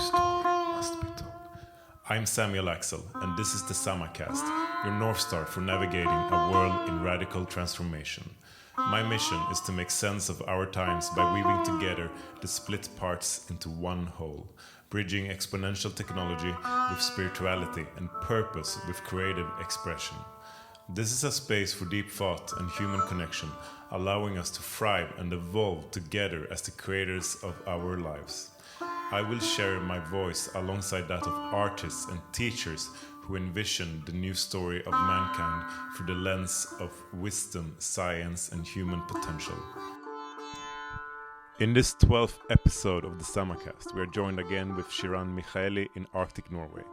story must be told. I'm Samuel Axel, and this is the Samacast, your North Star for navigating a world in radical transformation. My mission is to make sense of our times by weaving together the split parts into one whole, bridging exponential technology with spirituality and purpose with creative expression. This is a space for deep thought and human connection, allowing us to thrive and evolve together as the creators of our lives. I will share my voice alongside that of artists and teachers who envision the new story of mankind through the lens of wisdom, science, and human potential. In this 12th episode of the Samacast, we are joined again with Shiran Michaeli in Arctic Norway.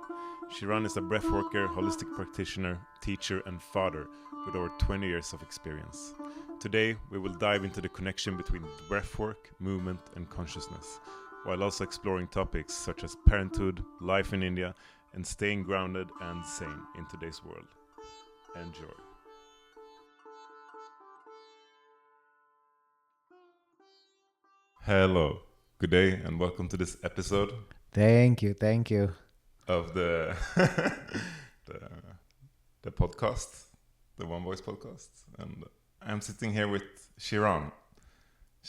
Shiran is a breathworker, holistic practitioner, teacher, and father with over 20 years of experience. Today, we will dive into the connection between breathwork, movement, and consciousness, while also exploring topics such as parenthood, life in India, and staying grounded and sane in today's world. Enjoy. Hello, good day, and welcome to this episode Thank you. of the the podcast, the One Voice podcast. And I'm sitting here with Shiran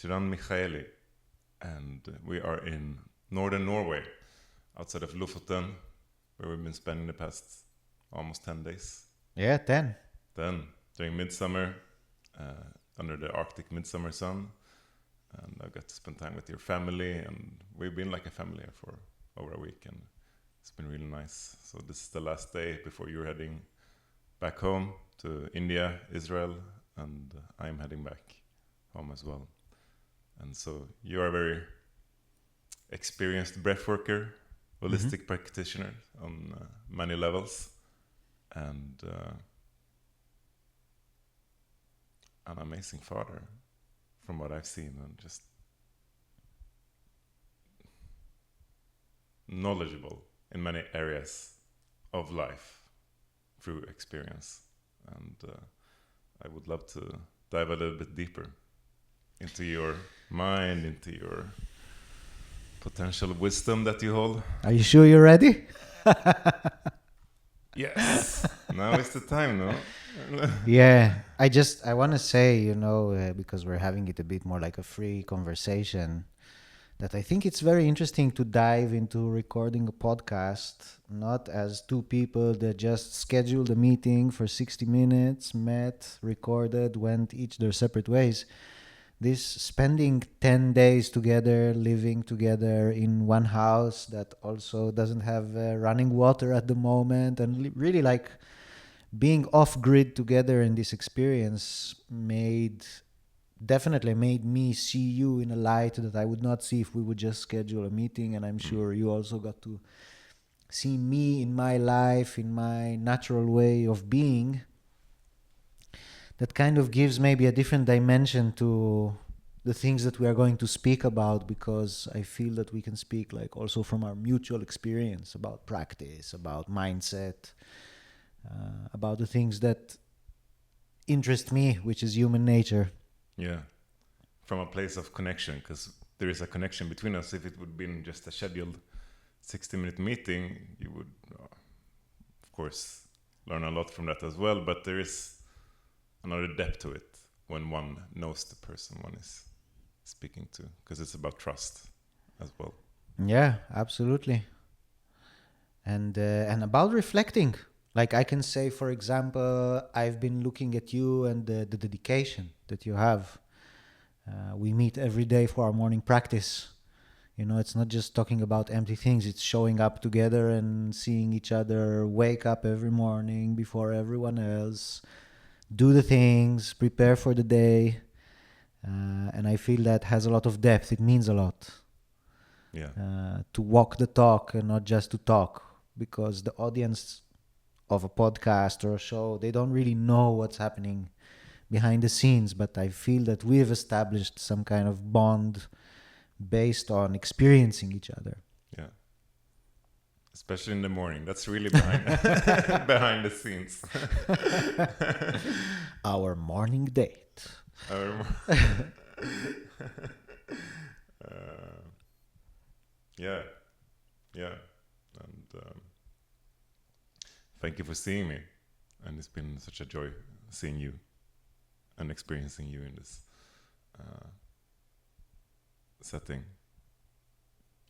Michaeli, and we are in northern Norway, outside of Lofoten, where we've been spending the past almost 10 days. Yeah, 10. Then, during midsummer, under the Arctic midsummer sun, and I got to spend time with your family, and we've been like a family here for over a week, and it's been really nice. So this is the last day before you're heading back home to India, Israel, and I'm heading back home as well. And so you're a very experienced breathworker, holistic practitioner on many levels, and an amazing father from what I've seen, and just knowledgeable in many areas of life through experience. And I would love to dive a little bit deeper into your mind, into your potential wisdom that you hold. Are you sure you're ready? Yes. Now is the time, no? Yeah. I want to say, because we're having it a bit more like a free conversation, that I think it's very interesting to dive into recording a podcast, not as two people that just scheduled a meeting for 60 minutes, met, recorded, went each their separate ways. This spending 10 days together, living together in one house that also doesn't have running water at the moment, and really like being off grid together in this experience definitely made me see you in a light that I would not see if we would just schedule a meeting. And I'm sure you also got to see me in my life, in my natural way of being. That kind of gives maybe a different dimension to the things that we are going to speak about, because I feel that we can speak like also from our mutual experience about practice, about mindset, about the things that interest me, which is human nature. Yeah, from a place of connection, because there is a connection between us. If it would have been just a scheduled 60-minute meeting, you would, of course, learn a lot from that as well. But there is another depth to it when one knows the person one is speaking to, because it's about trust as well. Yeah, absolutely. And about reflecting. Like I can say, for example, I've been looking at you and the dedication that you have. We meet every day for our morning practice. It's not just talking about empty things. It's showing up together and seeing each other wake up every morning before everyone else, do the things, prepare for the day. And I feel that has a lot of depth. It means a lot. Yeah. To walk the talk and not just to talk, because the audience of a podcast or a show, they don't really know what's happening behind the scenes, but I feel that we've established some kind of bond based on experiencing each other. Yeah. Especially in the morning. That's really behind behind the scenes. Our morning date. Yeah. Yeah, and thank you for seeing me. And it's been such a joy seeing you and experiencing you in this setting.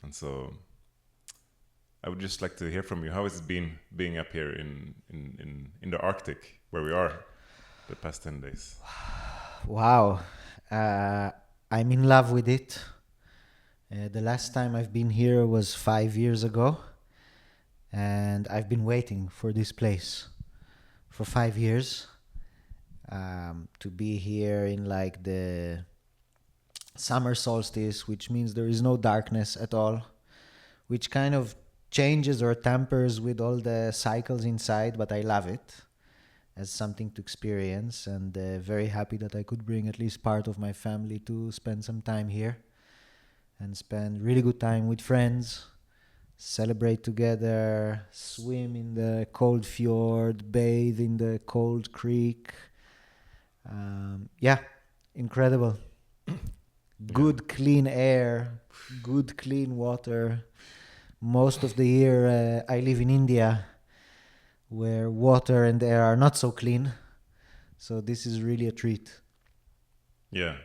And so I would just like to hear from you. How has it been being up here in the Arctic, where we are, the past 10 days? Wow. I'm in love with it. The last time I've been here was 5 years ago. And I've been waiting for this place for 5 years. To be here in like the summer solstice, which means there is no darkness at all, which kind of changes or tampers with all the cycles inside, but I love it as something to experience, and very happy that I could bring at least part of my family to spend some time here and spend really good time with friends, celebrate together, swim in the cold fjord, bathe in the cold creek. Yeah, incredible. Good clean air, good clean water. Most of the year I live in India, where water and air are not so clean. So this is really a treat. Yeah.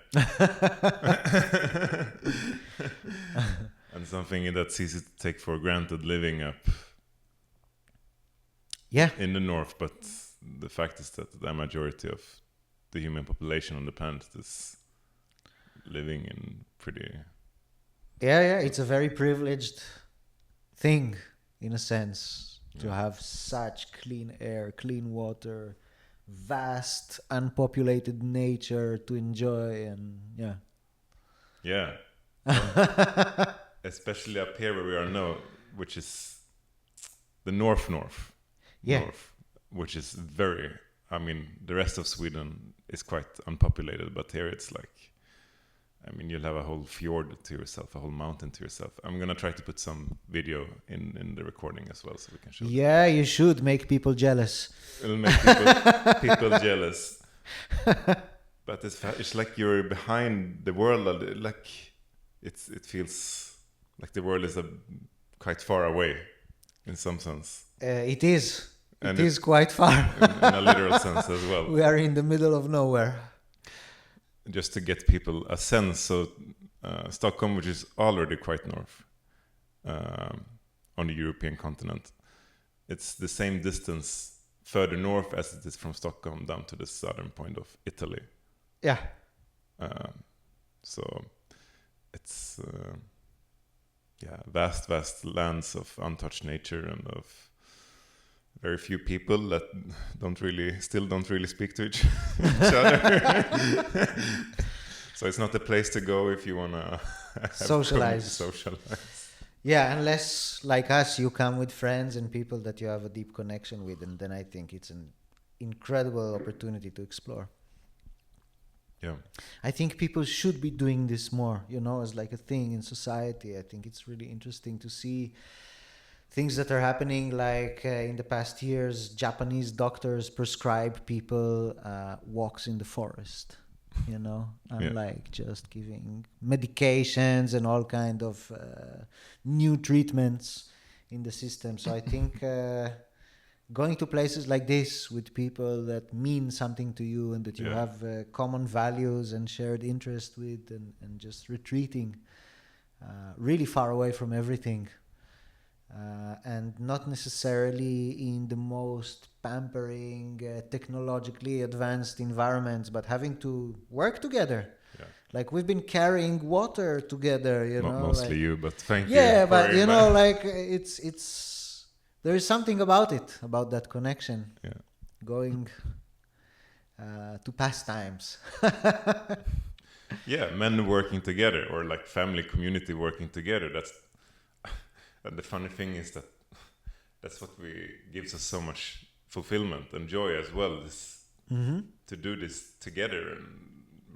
And something that's easy to take for granted living up in the north, but the fact is that the majority of the human population on the planet is living in pretty... Yeah, it's a very privileged thing, in a sense, to have such clean air, clean water, vast, unpopulated nature to enjoy, and Yeah. Especially up here where we are now, which is the north, which is very... I mean, the rest of Sweden is quite unpopulated, but here it's like... I mean, you'll have a whole fjord to yourself, a whole mountain to yourself. I'm going to try to put some video in the recording as well, so we can show it. Yeah, you should make people jealous. It'll make people jealous. But it's like you're behind the world. Like it feels like the world is quite far away, in some sense. It is. It is quite far. in a literal sense as well. We are in the middle of nowhere. Just to get people a sense, so Stockholm, which is already quite north on the European continent, it's the same distance further north as it is from Stockholm down to the southern point of Italy. Yeah. So it's vast lands of untouched nature and of very few people that still don't really speak to each other. So it's not the place to go if you want to socialize. Yeah, unless, like us, you come with friends and people that you have a deep connection with, and then I think it's an incredible opportunity to explore. Yeah. I think people should be doing this more, as like a thing in society. I think it's really interesting to see things that are happening, like in the past years, Japanese doctors prescribe people walks in the forest, unlike just giving medications and all kind of new treatments in the system. So I think going to places like this with people that mean something to you and that you have common values and shared interest with, and just retreating really far away from everything. And not necessarily in the most pampering, technologically advanced environments, but having to work together. Yeah. Like we've been carrying water together, Mostly like, you, but thank you. Yeah, but like it's there is something about it, about that connection. Yeah. Going to pastimes. Yeah, men working together, or like family community working together. And the funny thing is that that's what gives us so much fulfillment and joy as well, to do this together, and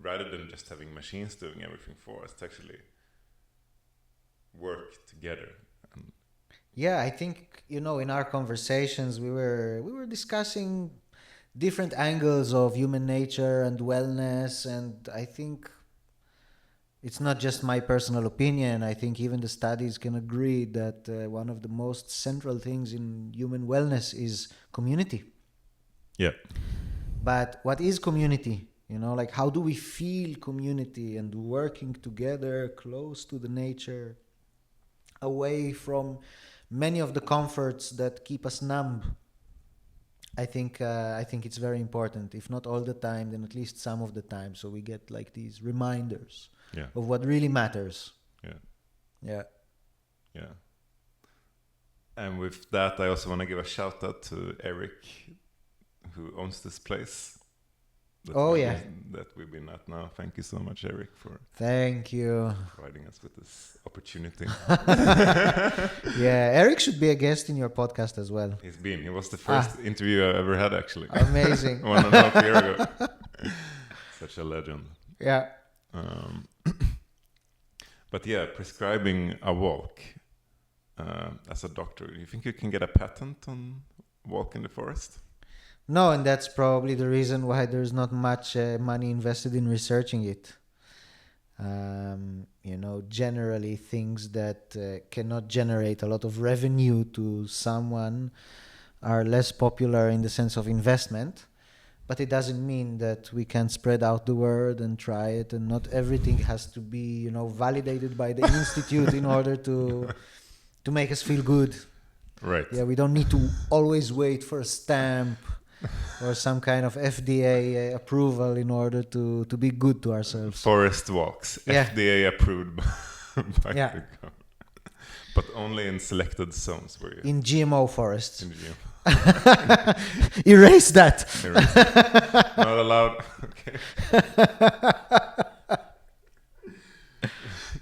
rather than just having machines doing everything for us, to actually work together. Yeah, I think in our conversations we were discussing different angles of human nature and wellness, and I think it's not just my personal opinion. I think even the studies can agree that one of the most central things in human wellness is community. Yeah. But what is community? You know, like how do we feel community and working together close to the nature, away from many of the comforts that keep us numb? I think it's very important. If not all the time, then at least some of the time, so we get like these reminders Yeah. of what really matters. Yeah. Yeah. Yeah. And with that, I also want to give a shout out to Eric, who owns this place. That we've been at now. Thank you so much, Eric, for Thank you. providing us with this opportunity. Yeah, Eric should be a guest in your podcast as well. He was the first interview I ever had, actually. Amazing. 1.5 years ago. Such a legend. Yeah. But yeah, prescribing a walk as a doctor, do you think you can get a patent on walk in the forest? No, and that's probably the reason why there's not much money invested in researching it. You know, generally things that cannot generate a lot of revenue to someone are less popular in the sense of investment. But it doesn't mean that we can spread out the word and try it, and not everything has to be, you know, validated by the institute in order to make us feel good. Right. Yeah, we don't need to always wait for a stamp or some kind of FDA approval in order to be good to ourselves. Forest walks, Yeah. FDA approved by Yeah. the government. But only in selected zones where you In GMO forests. in the gym. Erase that. Not allowed. Okay.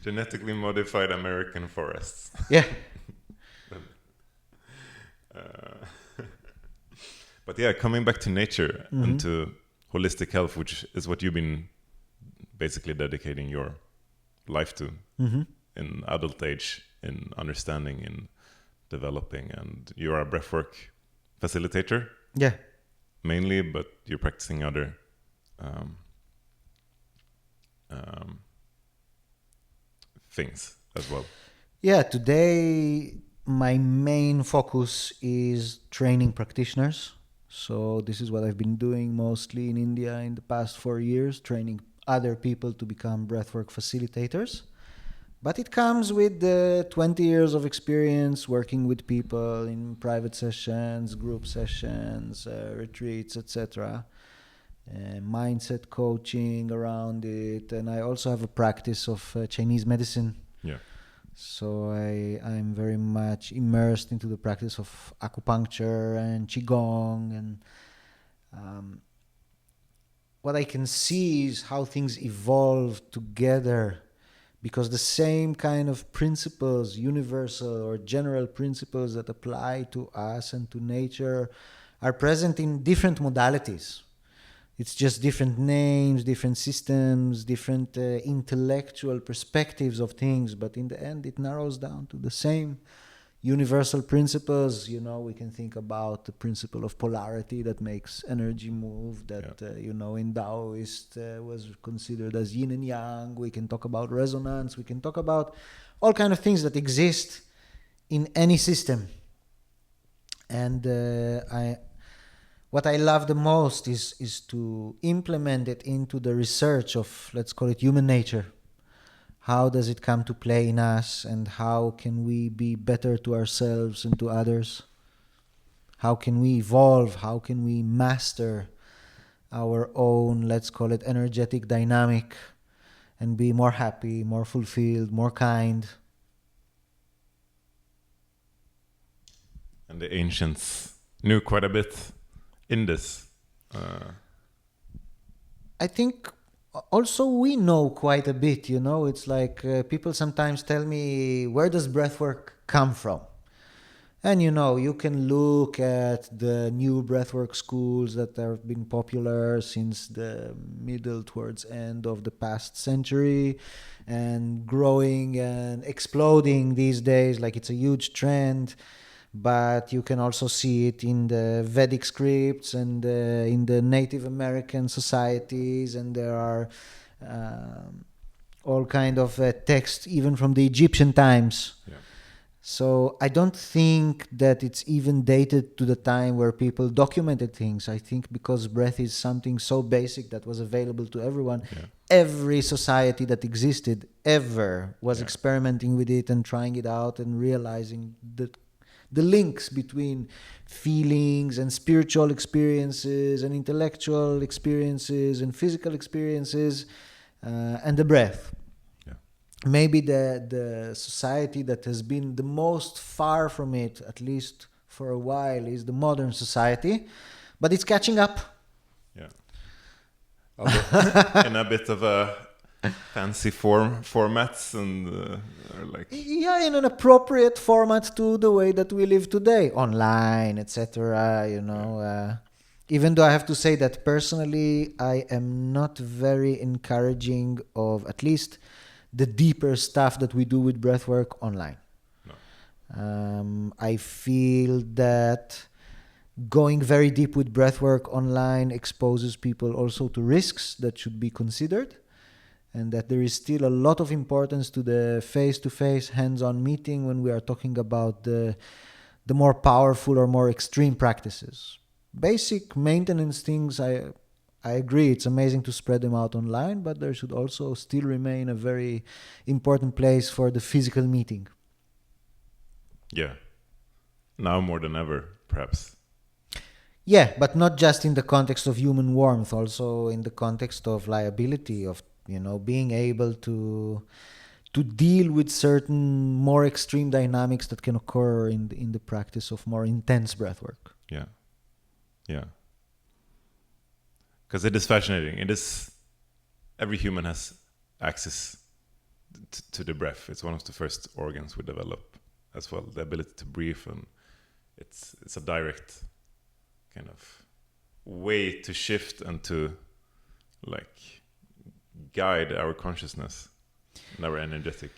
Genetically modified American forests. Yeah. But yeah, coming back to nature and to holistic health, which is what you've been basically dedicating your life to in adult age, in understanding, in developing, and you're a breathwork facilitator Yeah. mainly, but you're practicing other things as well. Yeah, today my main focus is training practitioners. So this is what I've been doing mostly in India in the past 4 years, training other people to become breathwork facilitators. But it comes with 20 years of experience working with people in private sessions, group sessions, retreats, etc. Mindset coaching around it. And I also have a practice of Chinese medicine. Yeah. So I'm very much immersed into the practice of acupuncture and qigong, and what I can see is how things evolve together, because the same kind of principles, universal or general principles that apply to us and to nature, are present in different modalities. It's just different names, different systems, different intellectual perspectives of things. But in the end, it narrows down to the same universal principles. You know, we can think about the principle of polarity that makes energy move, that, you know, in Taoist was considered as yin and yang. We can talk about resonance. We can talk about all kinds of things that exist in any system. And what I love the most is to implement it into the research of, let's call it, human nature. How does it come to play in us, and how can we be better to ourselves and to others? How can we evolve? How can we master our own, let's call it, energetic dynamic, and be more happy, more fulfilled, more kind? And the ancients knew quite a bit in this. I think also we know quite a bit, you know. It's like people sometimes tell me, where does breathwork come from? And, you know, you can look at the new breathwork schools that have been popular since the middle towards end of the past century, and growing and exploding these days, like it's a huge trend. But you can also see it in the Vedic scripts and in the Native American societies, and there are all kind of texts, even from the Egyptian times. Yeah. So I don't think that it's even dated to the time where people documented things. I think because breath is something so basic that was available to everyone, every society that existed ever was experimenting with it and trying it out and realizing the links between feelings and spiritual experiences and intellectual experiences and physical experiences and the breath. Maybe the society that has been the most far from it, at least for a while, is the modern society, but it's catching up. Yeah. In a bit of a fancy formats and like... Yeah, in an appropriate format to the way that we live today, online, etc. Even though I have to say that personally, I am not very encouraging of at least the deeper stuff that we do with breathwork online. No. I feel that going very deep with breathwork online exposes people also to risks that should be considered, and that there is still a lot of importance to the face-to-face, hands-on meeting when we are talking about the more powerful or more extreme practices. Basic maintenance things, I agree, it's amazing to spread them out online, but there should also still remain a very important place for the physical meeting. Yeah. Now more than ever, perhaps. Yeah, but not just in the context of human warmth, also in the context of liability, of being able to deal with certain more extreme dynamics that can occur in the practice of more intense breathwork. Yeah. Yeah. Because it is fascinating. Every human has access to the breath. It's one of the first organs we develop as well, the ability to breathe, and it's a direct kind of way to shift and to like guide our consciousness and our energetic.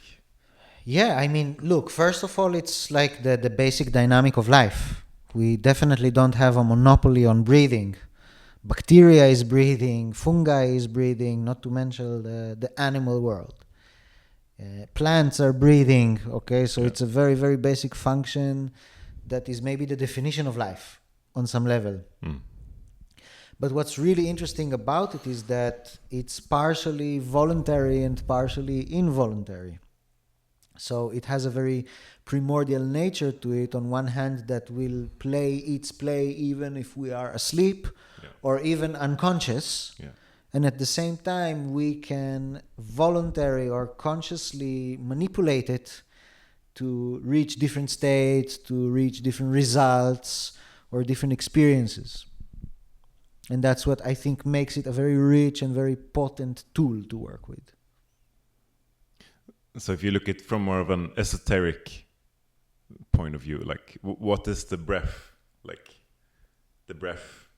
Yeah, I mean, look, first of all, it's like the basic dynamic of life. We definitely don't have a monopoly on breathing. Bacteria is breathing, fungi is breathing, not to mention the animal world. Plants are breathing, okay? So it's a very, very basic function that is maybe the definition of life on some level. But what's really interesting about it is that it's partially voluntary and partially involuntary. So it has a very primordial nature to it. On one hand, that will play its play even if we are asleep or even unconscious. And at the same time, we can voluntarily or consciously manipulate it to reach different states, to reach different results or different experiences. And that's what I think makes it a very rich and very potent tool to work with. So if you look at it from more of an esoteric point of view, like what is the breath? Like the breath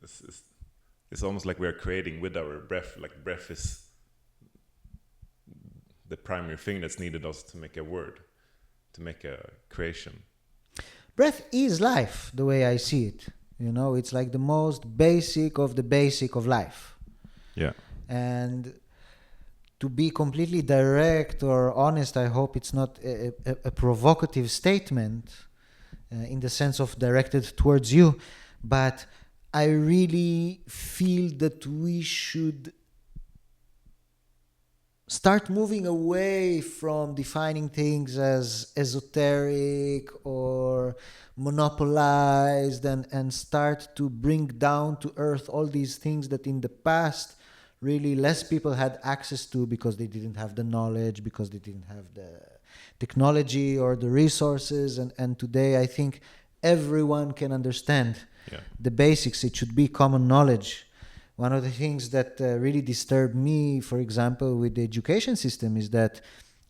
is almost like we are creating with our breath. Like breath is the primary thing that's needed also to make a word, to make a creation. Breath is life, the way I see it. It's like the most basic of the basic of life. Yeah. And to be completely direct or honest, I hope it's not a provocative statement in the sense of directed towards you, but I really feel that we should start moving away from defining things as esoteric or monopolized and start to bring down to earth all these things that in the past really less people had access to because they didn't have the knowledge, because they didn't have the technology or the resources. And today I think everyone can understand the basics. It should be common knowledge. One of the things that really disturbed me, for example, with the education system is that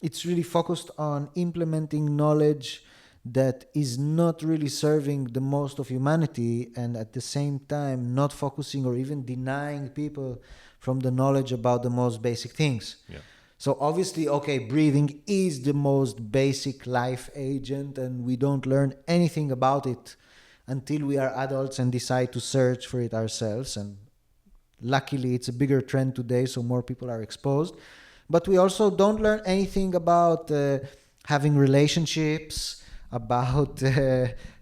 it's really focused on implementing knowledge that is not really serving the most of humanity, and at the same time not focusing or even denying people from the knowledge about the most basic things. So obviously, breathing is the most basic life agent, and we don't learn anything about it until we are adults and decide to search for it ourselves. And luckily, it's a bigger trend today, so more people are exposed. But we also don't learn anything about having relationships, about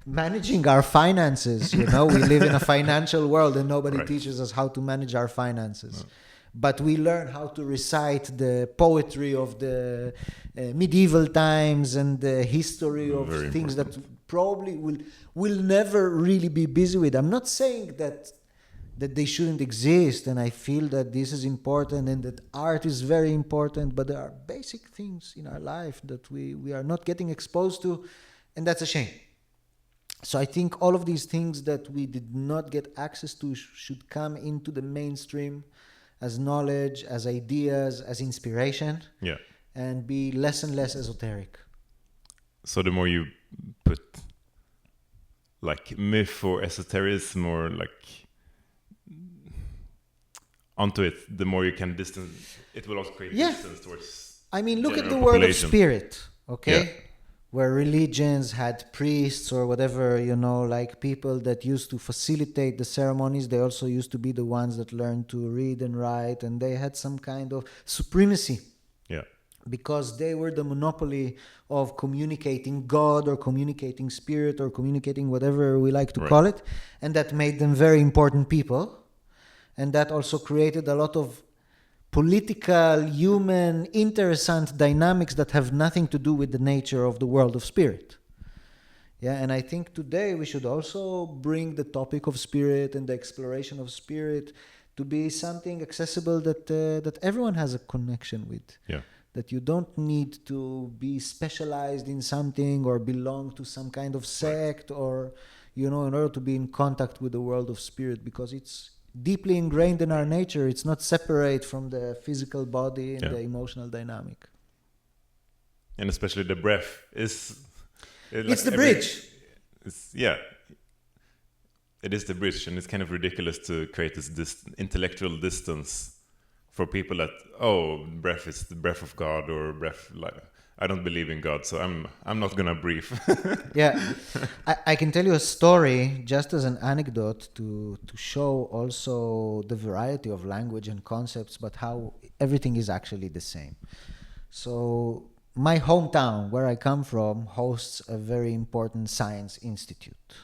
managing our finances. You know, we live in a financial world and nobody Right. teaches us how to manage our finances. But we learn how to recite the poetry of the medieval times and the history of Very things important. that probably will never really be busy with. I'm not saying that they shouldn't exist, and I feel that this is important and that art is very important, but there are basic things in our life that we are not getting exposed to, and that's a shame. So I think all of these things that we did not get access to should come into the mainstream as knowledge, as ideas, as inspiration, Yeah. and be less and less esoteric. So the more you put like myth or esotericism or like onto it, the more you can distance. It will also create distance towards. I mean, look at the general world of population. spirit, okay? Yeah. Where religions had priests or whatever, you know, like people that used to facilitate the ceremonies. They also used to be the ones that learned to read and write, and they had some kind of supremacy Yeah. because they were the monopoly of communicating God or communicating spirit or communicating whatever we like to call it. And that made them very important people. And that also created a lot of political, human, interessant dynamics that have nothing to do with the nature of the world of spirit. Yeah, and I think today we should also bring the topic of spirit and the exploration of spirit to be something accessible that everyone has a connection with. Yeah. That you don't need to be specialized in something or belong to some kind of sect or, you know, in order to be in contact with the world of spirit, because it's deeply ingrained in our nature. It's not separate from the physical body and the emotional dynamic. And especially the breath is. It's the bridge. It is the bridge, and it's kind of ridiculous to create this intellectual distance for people that breath is the breath of God or breath. Like, I don't believe in God, so I'm not gonna breathe. Yeah, I can tell you a story just as an anecdote to show also the variety of language and concepts, but how everything is actually the same. So my hometown, where I come from, hosts a very important science institute.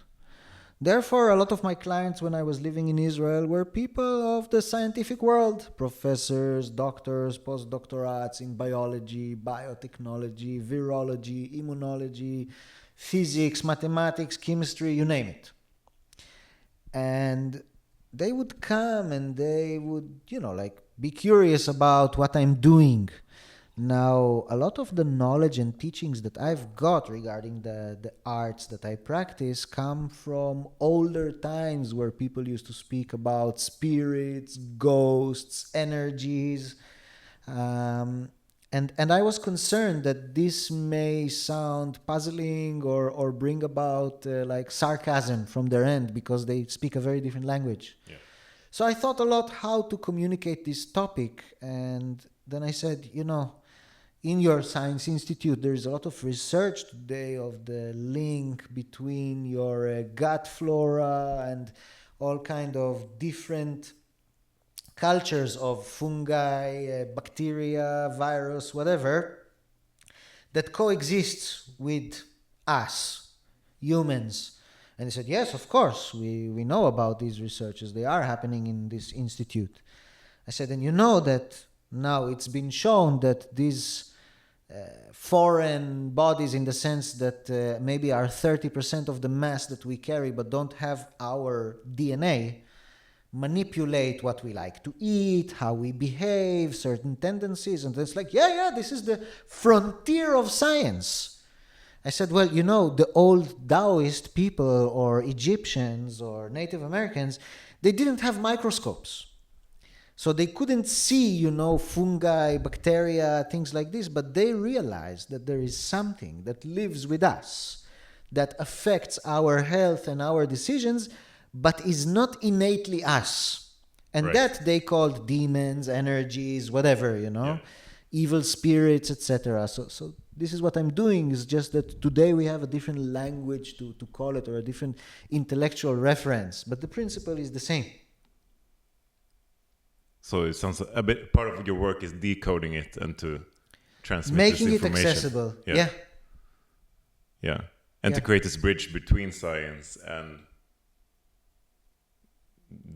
Therefore, a lot of my clients when I was living in Israel were people of the scientific world, professors, doctors, postdoctorates in biology, biotechnology, virology, immunology, physics, mathematics, chemistry, you name it. And they would come and they would, you know, like be curious about what I'm doing. Now, a lot of the knowledge and teachings that I've got regarding the arts that I practice come from older times where people used to speak about spirits, ghosts, energies. And I was concerned that this may sound puzzling or bring about like sarcasm from their end because they speak a very different language. Yeah. So I thought a lot how to communicate this topic. And then I said, you know, in your science institute, there's a lot of research today of the link between your gut flora and all kind of different cultures of fungi, bacteria, virus, whatever, that coexists with us, humans. And they said, yes, of course, we know about these researches. They are happening in this institute. I said, and you know that now it's been shown that these foreign bodies, in the sense that maybe are 30% of the mass that we carry but don't have our DNA, manipulate what we like to eat, how we behave, certain tendencies. And it's like, yeah, this is the frontier of science. I said, well, you know, the old Taoist people or Egyptians or Native Americans, they didn't have microscopes. So they couldn't see, you know, fungi, bacteria, things like this, but they realized that there is something that lives with us that affects our health and our decisions, but is not innately us. And that they called demons, energies, whatever, you know, evil spirits, etc. So this is what I'm doing, is just that today we have a different language to call it, or a different intellectual reference, but the principle is the same. So it sounds a bit, part of your work is decoding it and to transmit Making this it information. accessible. Yeah. And to Yeah. create this bridge between science and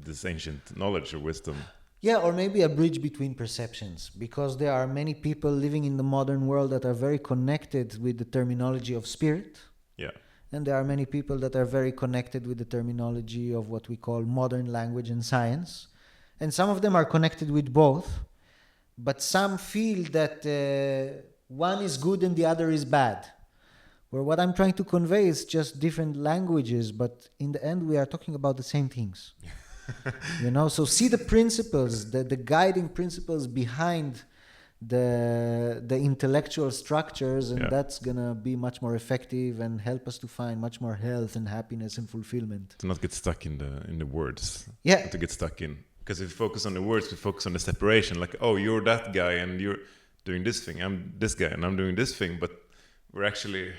this ancient knowledge or wisdom. Yeah, or maybe a bridge between perceptions, because there are many people living in the modern world that are very connected with the terminology of spirit. Yeah. And there are many people that are very connected with the terminology of what we call modern language and science. And some of them are connected with both, but some feel that one is good and the other is bad. Where what I'm trying to convey is just different languages, but in the end we are talking about the same things. So see the principles, the guiding principles behind the intellectual structures, and that's gonna be much more effective and help us to find much more health and happiness and fulfillment. To not get stuck in the words. Yeah. To get stuck in. Because if we focus on the words, we focus on the separation. Like, oh, you're that guy and you're doing this thing. I'm this guy and I'm doing this thing. But we're actually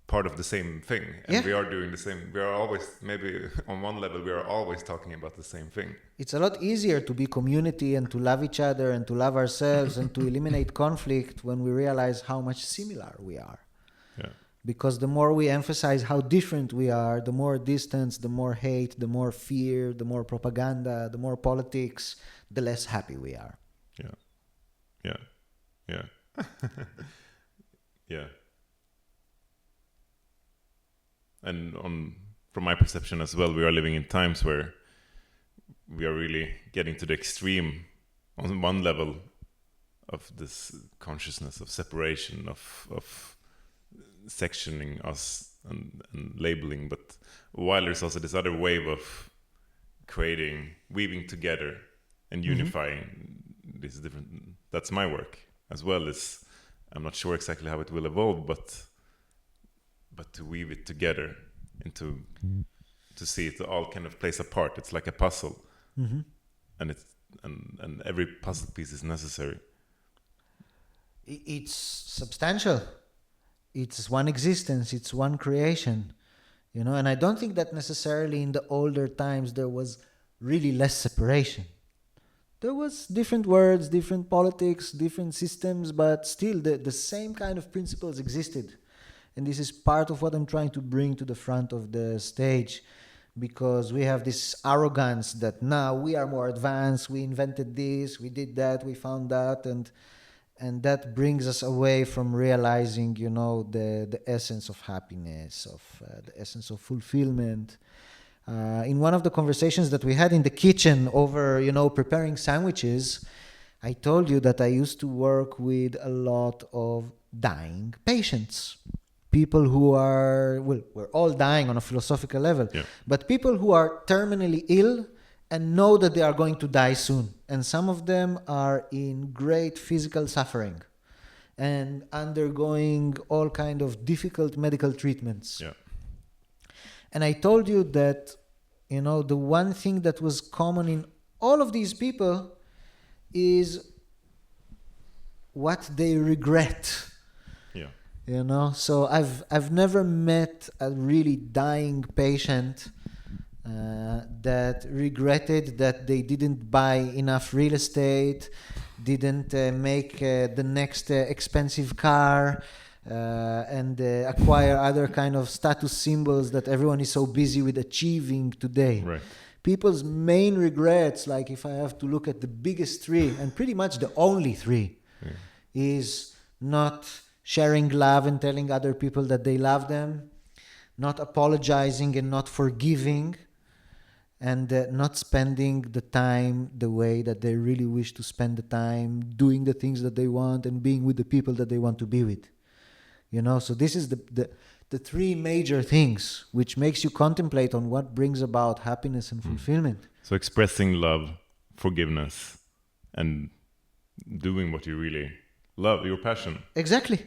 part of the same thing. And we are doing the same. We are always, maybe on one level, we are always talking about the same thing. It's a lot easier to be community and to love each other and to love ourselves and to eliminate conflict when we realize how much similar we are. Yeah. Because the more we emphasize how different we are, the more distance, the more hate, the more fear, the more propaganda, the more politics, the less happy we are. Yeah. Yeah. And from my perception as well, we are living in times where we are really getting to the extreme on one level of this consciousness of separation, of sectioning us and labeling. But while there's also this other wave of weaving together and unifying these different. That's my work as well. I'm not sure exactly how it will evolve, but to weave it together into to see it all kind of plays a part. It's like a puzzle, and every puzzle piece is necessary. It's substantial. It's one existence. It's one creation, And I don't think that necessarily in the older times there was really less separation. There was different words, different politics, different systems, but still the same kind of principles existed. And this is part of what I'm trying to bring to the front of the stage, because we have this arrogance that now we are more advanced, we invented this, we did that, we found that, and that brings us away from realizing, the essence of happiness, of the essence of fulfillment. In one of the conversations that we had in the kitchen over, preparing sandwiches, I told you that I used to work with a lot of dying patients. People who are, we're all dying on a philosophical level, but people who are terminally ill and know that they are going to die soon. And some of them are in great physical suffering and undergoing all kind of difficult medical treatments. Yeah. And I told you that, the one thing that was common in all of these people is what they regret. Yeah. So I've never met a really dying patient that regretted that they didn't buy enough real estate, didn't make the next expensive car, and acquire other kind of status symbols that everyone is so busy with achieving today. Right. People's main regrets, like if I have to look at the biggest three, and pretty much the only three, is not sharing love and telling other people that they love them, not apologizing and not forgiving, and not spending the time the way that they really wish to spend the time, doing the things that they want and being with the people that they want to be with. So this is the three major things which makes you contemplate on what brings about happiness and fulfillment. So expressing love, forgiveness, and doing what you really love, your passion. Exactly.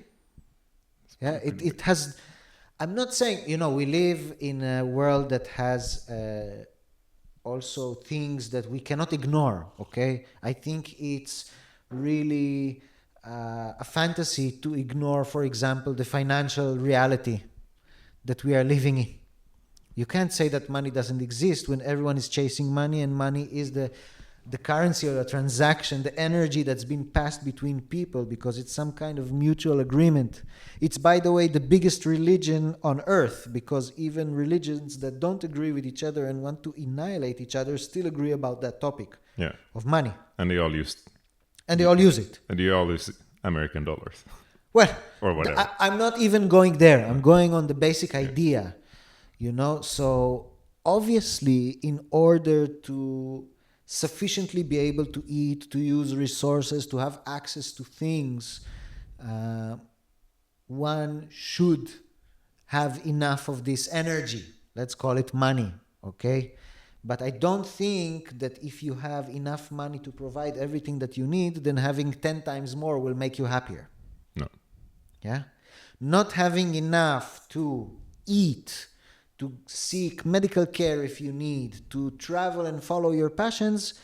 Yeah, it has. I'm not saying, we live in a world that has also things that we cannot ignore, okay? I think it's really a fantasy to ignore, for example, the financial reality that we are living in. You can't say that money doesn't exist when everyone is chasing money, and money is the the currency or the transaction, the energy that's been passed between people, because it's some kind of mutual agreement. It's, by the way, the biggest religion on earth, because even religions that don't agree with each other and want to annihilate each other still agree about that topic of money. And they all use it. And they all use American dollars. Well, or whatever. I'm not even going there. I'm going on the basic idea, you know. So obviously, in order to sufficiently be able to eat, to use resources, to have access to things, one should have enough of this energy. Let's call it money, okay? But I don't think that if you have enough money to provide everything that you need, then having 10 times more will make you happier. No. Yeah? Not having enough to eat, to seek medical care if you need, to travel and follow your passions,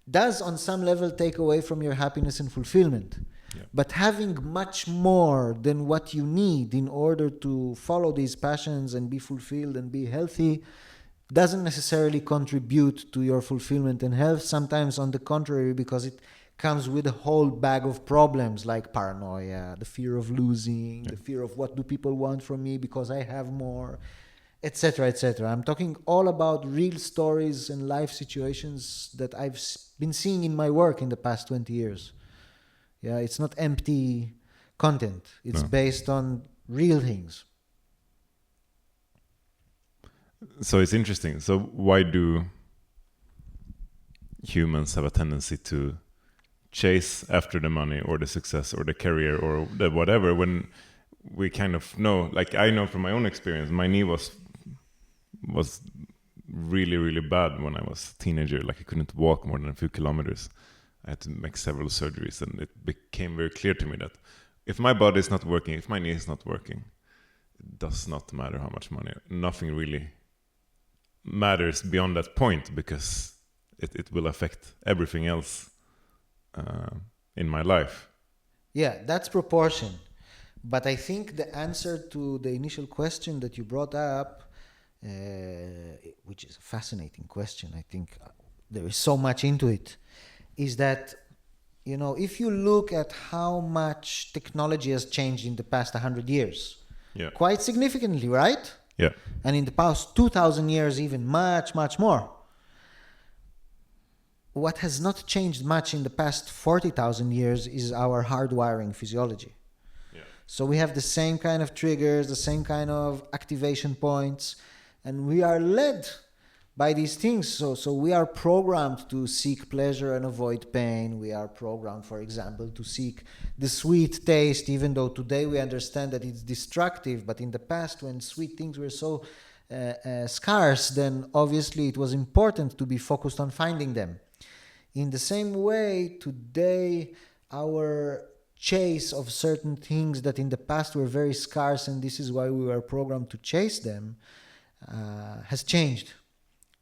does on some level take away from your happiness and fulfillment. Yeah. But having much more than what you need in order to follow these passions and be fulfilled and be healthy doesn't necessarily contribute to your fulfillment and health. Sometimes on the contrary, because it comes with a whole bag of problems like paranoia, the fear of losing, the fear of what do people want from me because I have more, etc., etc. I'm talking all about real stories and life situations that I've been seeing in my work in the past 20 years. Yeah, it's not empty content. It's based on real things. So it's interesting. So why do humans have a tendency to chase after the money or the success or the career or the whatever, when we kind of know, like I know from my own experience, my knee was really, really bad when I was a teenager. Like I couldn't walk more than a few kilometers. I had to make several surgeries, and it became very clear to me that if my body is not working, if my knee is not working, it does not matter how much money. Nothing really matters beyond that point, because it will affect everything else in my life. Yeah, that's proportion. But I think the answer to the initial question that you brought up, which is a fascinating question, I think there is so much into it, is that, you know, if you look at how much technology has changed in the past 100 years, quite significantly, right? Yeah. And in the past 2,000 years, even much, much more. What has not changed much in the past 40,000 years is our hardwiring physiology. Yeah. So we have the same kind of triggers, the same kind of activation points, and we are led by these things. So we are programmed to seek pleasure and avoid pain. We are programmed, for example, to seek the sweet taste, even though today we understand that it's destructive. But in the past, when sweet things were so scarce, then obviously it was important to be focused on finding them. In the same way, today, our chase of certain things that in the past were very scarce, and this is why we were programmed to chase them, has changed.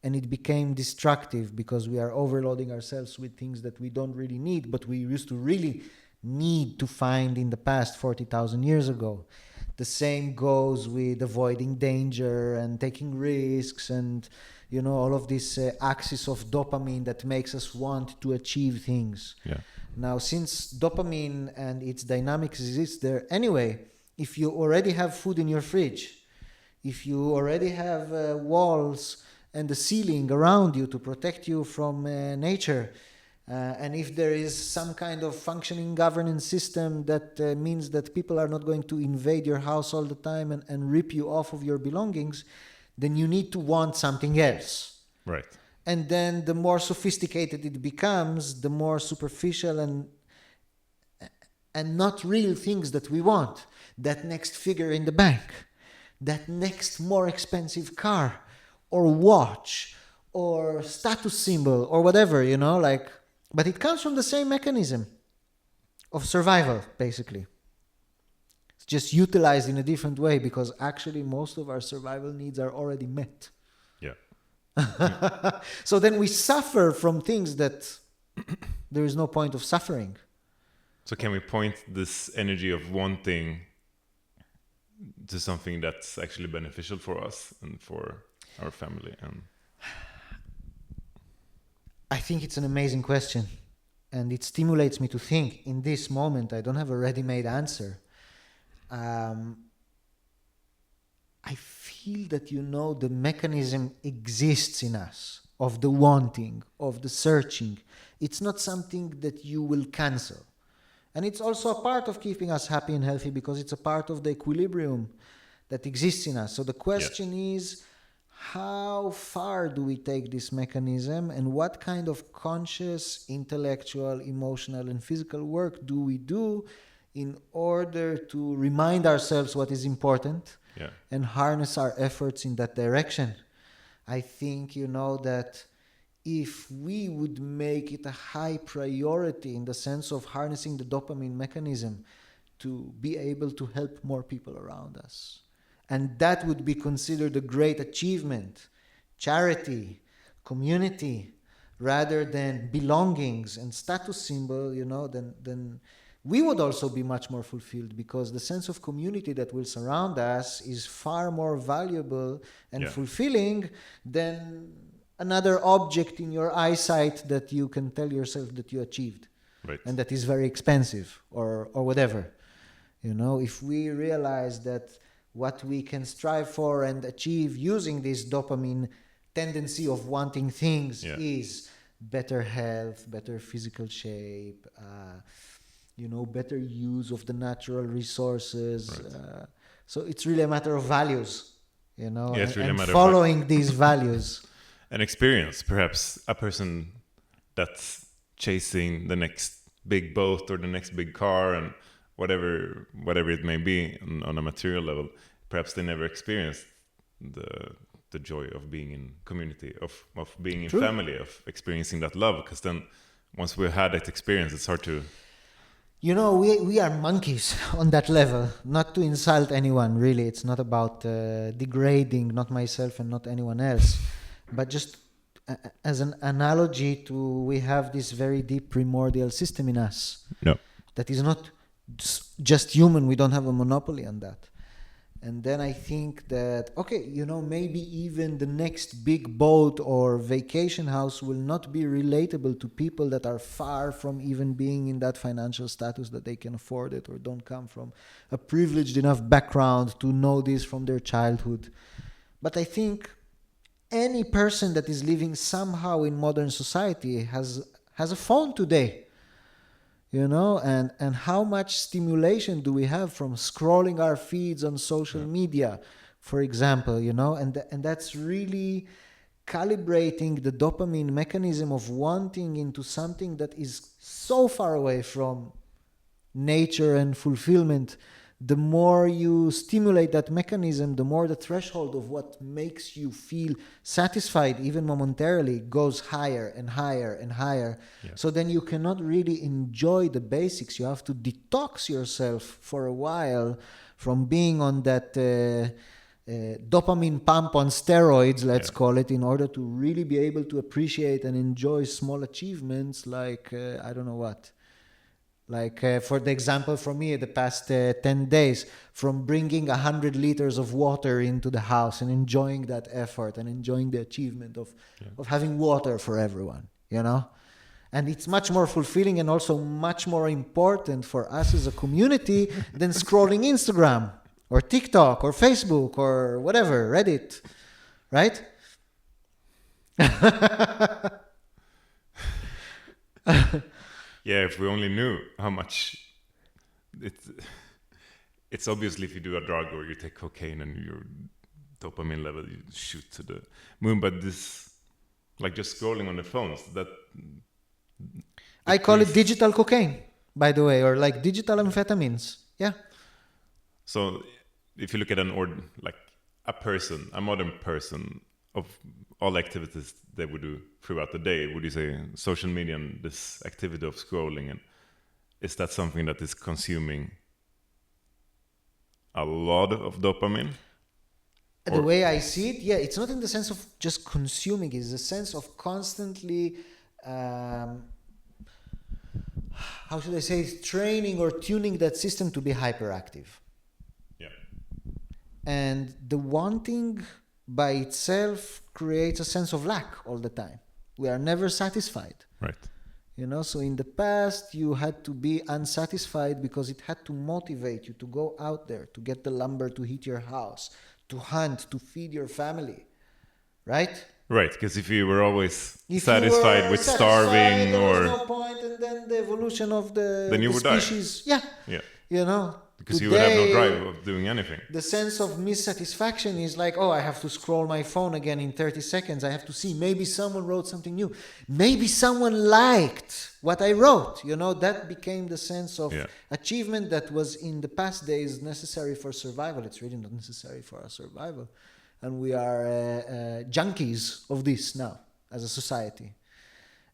And it became destructive because we are overloading ourselves with things that we don't really need, but we used to really need to find in the past 40,000 years ago. The same goes with avoiding danger and taking risks and, you know, all of this axis of dopamine that makes us want to achieve things. Yeah. Now, since dopamine and its dynamics exist there anyway, if you already have food in your fridge, if you already have walls and the ceiling around you to protect you from nature, and if there is some kind of functioning governance system that means that people are not going to invade your house all the time and rip you off of your belongings, then you need to want something else. Right. And then the more sophisticated it becomes, the more superficial and not real things that we want. That next figure in the bank, that next more expensive car, or watch, or status symbol, or whatever, you know, like, but it comes from the same mechanism of survival, basically. It's just utilized in a different way, because actually most of our survival needs are already met. Yeah. So then we suffer from things that there is no point of suffering. So can we point this energy of wanting to something that's actually beneficial for us and for our family? And I think it's an amazing question. And it stimulates me to think. In this moment, I don't have a ready-made answer. I feel that, the mechanism exists in us, of the wanting, of the searching. It's not something that you will cancel. And it's also a part of keeping us happy and healthy, because it's a part of the equilibrium that exists in us. So the question is, how far do we take this mechanism, and what kind of conscious, intellectual, emotional, and physical work do we do in order to remind ourselves what is important and harness our efforts in that direction? I think, that if we would make it a high priority in the sense of harnessing the dopamine mechanism to be able to help more people around us, and that would be considered a great achievement, charity, community, rather than belongings and status symbol, then we would also be much more fulfilled, because the sense of community that will surround us is far more valuable and fulfilling than another object in your eyesight that you can tell yourself that you achieved. Right. And that is very expensive or whatever. If we realize that what we can strive for and achieve using this dopamine tendency of wanting things is better health, better physical shape, better use of the natural resources. Right. So it's really a matter of values, it's really and a matter following these values. An experience, perhaps a person that's chasing the next big boat or the next big car and whatever it may be on a material level, perhaps they never experienced the joy of being in community, of being in family, of experiencing that love. Because then once we had that experience, it's hard to... we are monkeys on that level. Not to insult anyone, really. It's not about degrading, not myself and not anyone else. But just as an analogy to, we have this very deep primordial system in us. That is not just human. We don't have a monopoly on that. And then I think that, maybe even the next big boat or vacation house will not be relatable to people that are far from even being in that financial status that they can afford it, or don't come from a privileged enough background to know this from their childhood. But I think any person that is living somehow in modern society has a phone today. And how much stimulation do we have from scrolling our feeds on social media, for example, and that's really calibrating the dopamine mechanism of wanting into something that is so far away from nature and fulfillment. The more you stimulate that mechanism, the more the threshold of what makes you feel satisfied, even momentarily, goes higher and higher and higher. Yeah. So then you cannot really enjoy the basics. You have to detox yourself for a while from being on that dopamine pump on steroids, let's call it, in order to really be able to appreciate and enjoy small achievements like, I don't know what. Like, for the example, for me, the past 10 days, from bringing 100 liters of water into the house and enjoying that effort and enjoying the achievement of having water for everyone, And it's much more fulfilling and also much more important for us as a community than scrolling Instagram or TikTok or Facebook or whatever, Reddit, right? Yeah, if we only knew how much it's obviously if you do a drug or you take cocaine and your dopamine level you shoot to the moon, but this, like just scrolling on the phones, that I call it digital cocaine, by the way, or like digital amphetamines. Yeah. So if you look at a modern person, of all activities they would do throughout the day, would you say social media and this activity of scrolling, and is that something that is consuming a lot of dopamine? The way I see it, it's not in the sense of just consuming, it's the sense of constantly, how should I say, training or tuning that system to be hyperactive. Yeah. And the wanting by itself creates a sense of lack all the time. We are never satisfied. Right. You know, so in the past, you had to be unsatisfied because it had to motivate you to go out there, to get the lumber to heat your house, to hunt, to feed your family, right? Right, because if you were always If satisfied you were with satisfied, starving there was or... no point, and then the evolution of Then you the would die. species, yeah, Yeah, you know. because you would have no drive of doing anything. The sense of missatisfaction is like, oh, I have to scroll my phone again in 30 seconds. I have to see, maybe someone wrote something new. Maybe someone liked what I wrote. You know, that became the sense of achievement that was in the past days necessary for survival. It's really not necessary for our survival. And we are junkies of this now as a society.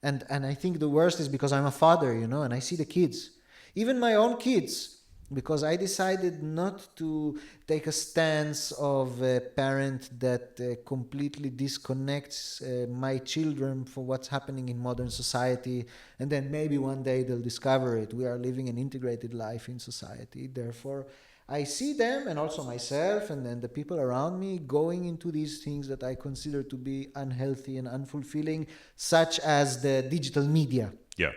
And I think the worst is because I'm a father, you know, and I see the kids. Even my own kids, because I decided not to take a stance of a parent that completely disconnects my children from what's happening in modern society, and then maybe one day they'll discover it. We are living an integrated life in society. Therefore, I see them, and also myself, and then the people around me, going into these things that I consider to be unhealthy and unfulfilling, such as the digital media. Yeah.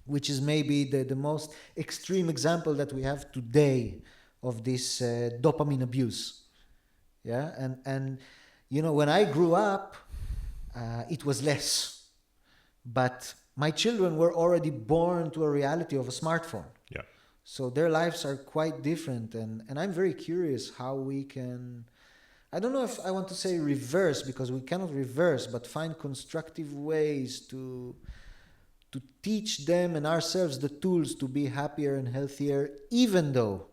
Which is maybe the most extreme example that we have today of this dopamine abuse. Yeah, and you know, when I grew up, it was less. But my children were already born to a reality of a smartphone. Yeah. So their lives are quite different. And I'm very curious how we can, I don't know if I want to say reverse, because we cannot reverse, but find constructive ways to teach them and ourselves the tools to be happier and healthier, even though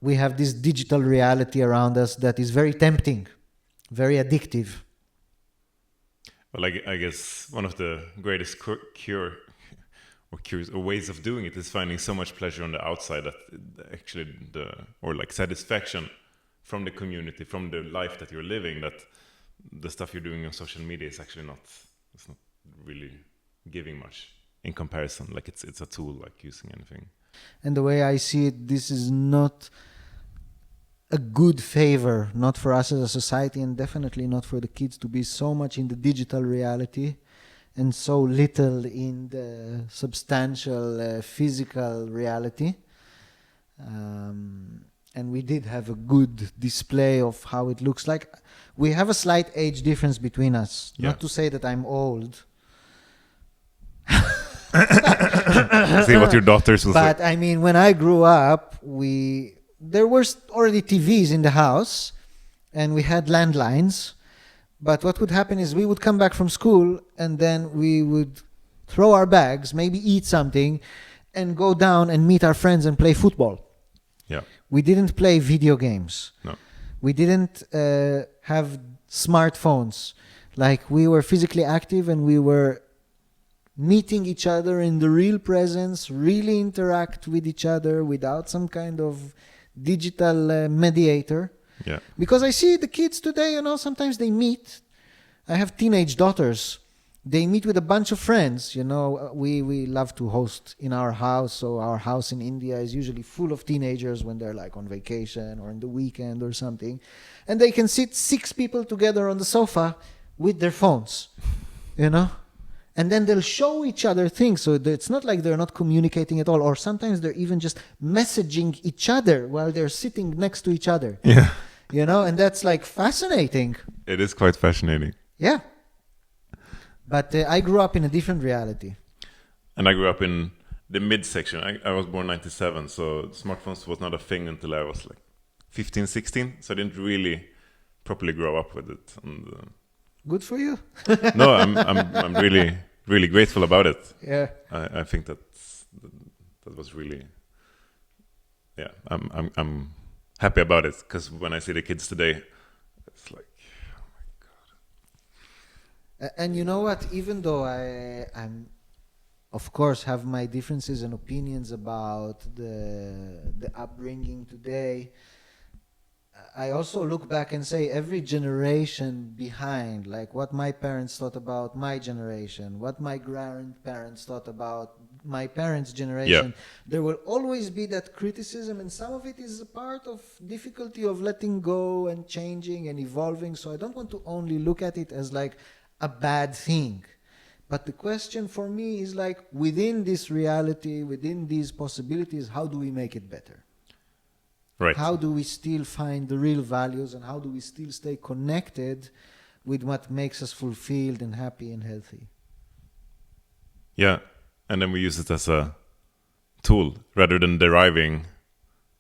we have this digital reality around us that is very tempting, very addictive. Well, I guess one of the greatest cures or ways of doing it is finding so much pleasure on the outside that actually satisfaction from the community, from the life that you're living, that the stuff you're doing on social media is actually not really giving much in comparison. Like it's a tool, like using anything. And the way I see it, this is not a good favor, not for us as a society, and definitely not for the kids to be so much in the digital reality and so little in the substantial physical reality. And we did have a good display of how it looks like. We have a slight age difference between us. Yeah. Not to say that I'm old. See what your daughters will say. But I mean, when I grew up, there were already TVs in the house, and we had landlines. But what would happen is we would come back from school, and then we would throw our bags, maybe eat something, and go down and meet our friends and play football. Yeah. We didn't play video games. No. We didn't have smartphones. Like, we were physically active, and we were meeting each other in the real presence, really interact with each other without some kind of digital mediator. Yeah. Because I see the kids today, you know, sometimes they meet. I have teenage daughters. They meet with a bunch of friends. You know, we love to host in our house. So our house in India is usually full of teenagers when they're like on vacation or in the weekend or something. And they can sit 6 people together on the sofa with their phones, you know? And then they'll show each other things. So it's not like they're not communicating at all. Or sometimes they're even just messaging each other while they're sitting next to each other. Yeah. You know, and that's like fascinating. It is quite fascinating. Yeah. But I grew up in a different reality. And I grew up in the mid-section. I was born 97, so smartphones was not a thing until I was like 15, 16. So I didn't really properly grow up with it. And, Good for you. no, I'm really, really grateful about it. Yeah. I think that was really, yeah, I'm happy about it, because when I see the kids today, it's like, oh my God. And you know what? Even though I'm, of course, have my differences and opinions about the upbringing today, I also look back and say every generation behind, like what my parents thought about my generation, what my grandparents thought about my parents' generation, there will always be that criticism, and some of it is a part of difficulty of letting go and changing and evolving. So I don't want to only look at it as like a bad thing. But the question for me is like, within this reality, within these possibilities, how do we make it better? Right. How do we still find the real values, and how do we still stay connected with what makes us fulfilled and happy and healthy? Yeah, and then we use it as a tool rather than deriving,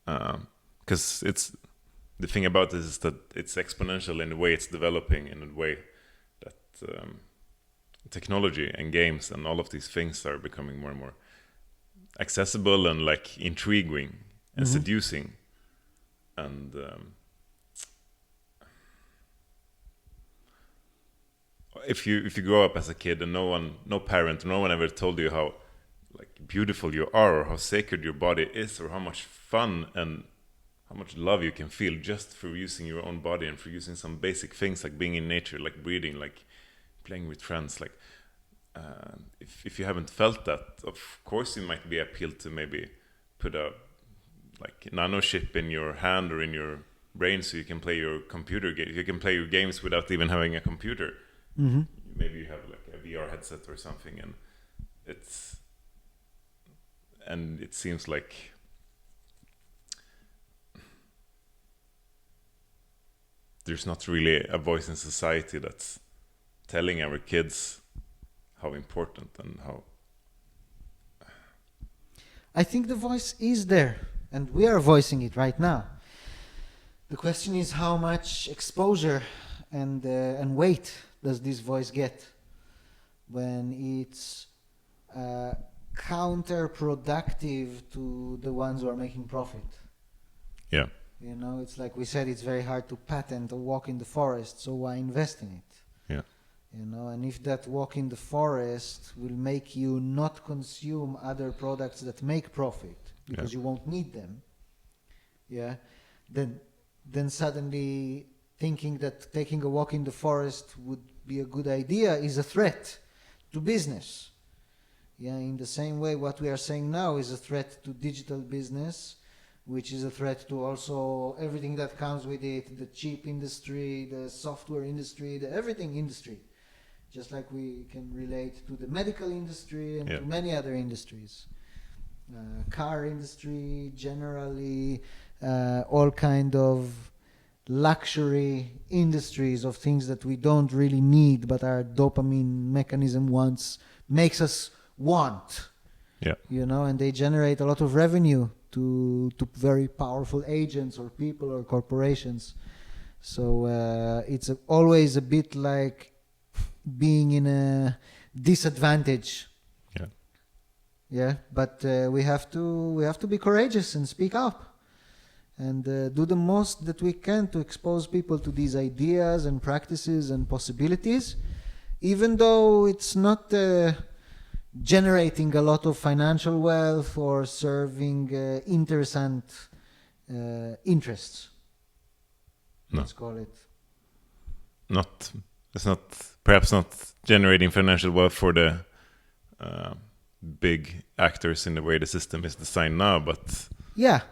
because it's the thing about this is that it's exponential in the way it's developing, in the way that technology and games and all of these things are becoming more and more accessible and like intriguing and seducing. And if you grow up as a kid and no parent, no one ever told you how like beautiful you are, or how sacred your body is, or how much fun and how much love you can feel just for using your own body and for using some basic things like being in nature, like breathing, like playing with friends, like if you haven't felt that, of course you might be appealed to maybe put a like nano chip in your hand or in your brain so you can play your computer game. You can play your games without even having a computer. Maybe you have like a VR headset or something, and it seems like there's not really a voice in society that's telling our kids how important and how. I think the voice is there, and we are voicing it right now. The question is how much exposure and weight does this voice get when it's counterproductive to the ones who are making profit. Yeah. You know, it's like we said, it's very hard to patent a walk in the forest, so why invest in it? Yeah. You know, and if that walk in the forest will make you not consume other products that make profit because you won't need them, then suddenly thinking that taking a walk in the forest would be a good idea is a threat to business. Yeah, in the same way what we are saying now is a threat to digital business, which is a threat to also everything that comes with it, the chip industry, the software industry, the everything industry. Just like we can relate to the medical industry and to many other industries. Car industry, generally, all kind of luxury industries of things that we don't really need, but our dopamine mechanism makes us want. Yeah. You know, and they generate a lot of revenue to very powerful agents or people or corporations. So it's always a bit like being in a disadvantage. Yeah. Yeah, but we have to be courageous and speak up and do the most that we can to expose people to these ideas and practices and possibilities, even though it's not generating a lot of financial wealth or serving interessant interests. No. Let's call it. It's not perhaps not generating financial wealth for the big actors in the way the system is designed now, but yeah.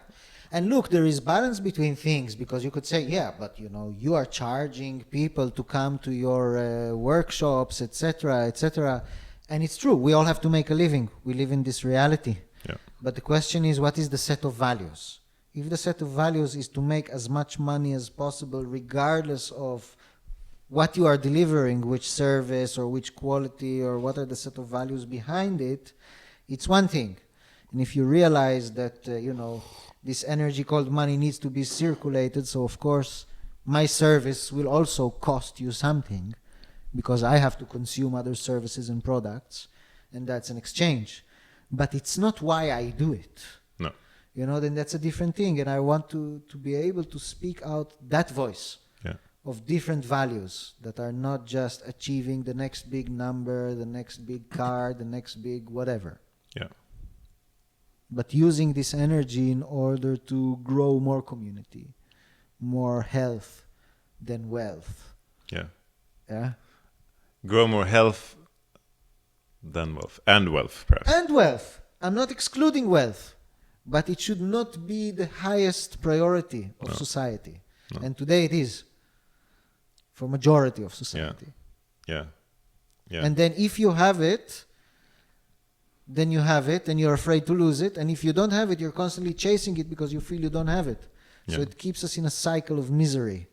And look, there is balance between things, because you could say, yeah, but you know, you are charging people to come to your workshops, etc., etc. And it's true, we all have to make a living. We live in this reality. Yeah. But the question is, what is the set of values? If the set of values is to make as much money as possible, regardless of what you are delivering, which service or which quality, or what are the set of values behind it, it's one thing. And if you realize that, you know, this energy called money needs to be circulated, so of course my service will also cost you something, because I have to consume other services and products, and that's an exchange. But it's not why I do it. no. You know, then that's a different thing. And I want to be able to speak out that voice of different values that are not just achieving the next big number, the next big car, the next big whatever. Yeah. But using this energy in order to grow more community, more health than wealth. Yeah. Yeah. Grow more health than wealth. And wealth, perhaps. And wealth. I'm not excluding wealth, but it should not be the highest priority of society. No. And today it is for majority of society. Yeah. Yeah. And then if you have it, then you have it and you're afraid to lose it. And if you don't have it, you're constantly chasing it because you feel you don't have it. So Yeah. it keeps us in a cycle of misery.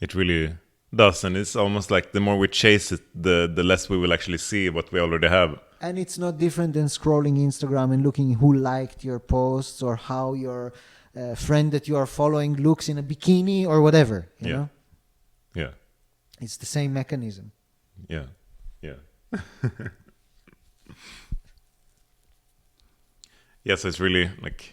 It really does, and it's almost like the more we chase it, the less we will actually see what we already have. And it's not different than scrolling Instagram and looking who liked your posts or how your friend that you are following looks in a bikini or whatever, you know? Yeah. It's the same mechanism. Yeah. Yeah, so it's really like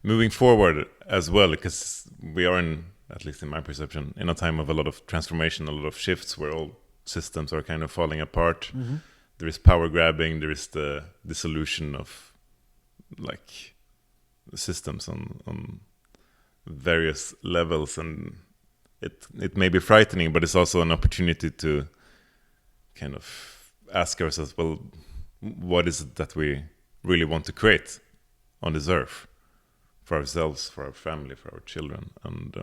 moving forward as well, because we are in, at least in my perception, in a time of a lot of transformation, a lot of shifts where all systems are kind of falling apart. Mm-hmm. There is power grabbing, there is the dissolution of like systems on various levels, and it may be frightening, but it's also an opportunity to kind of ask ourselves, well, what is it that we really want to create on this earth for ourselves, for our family, for our children, and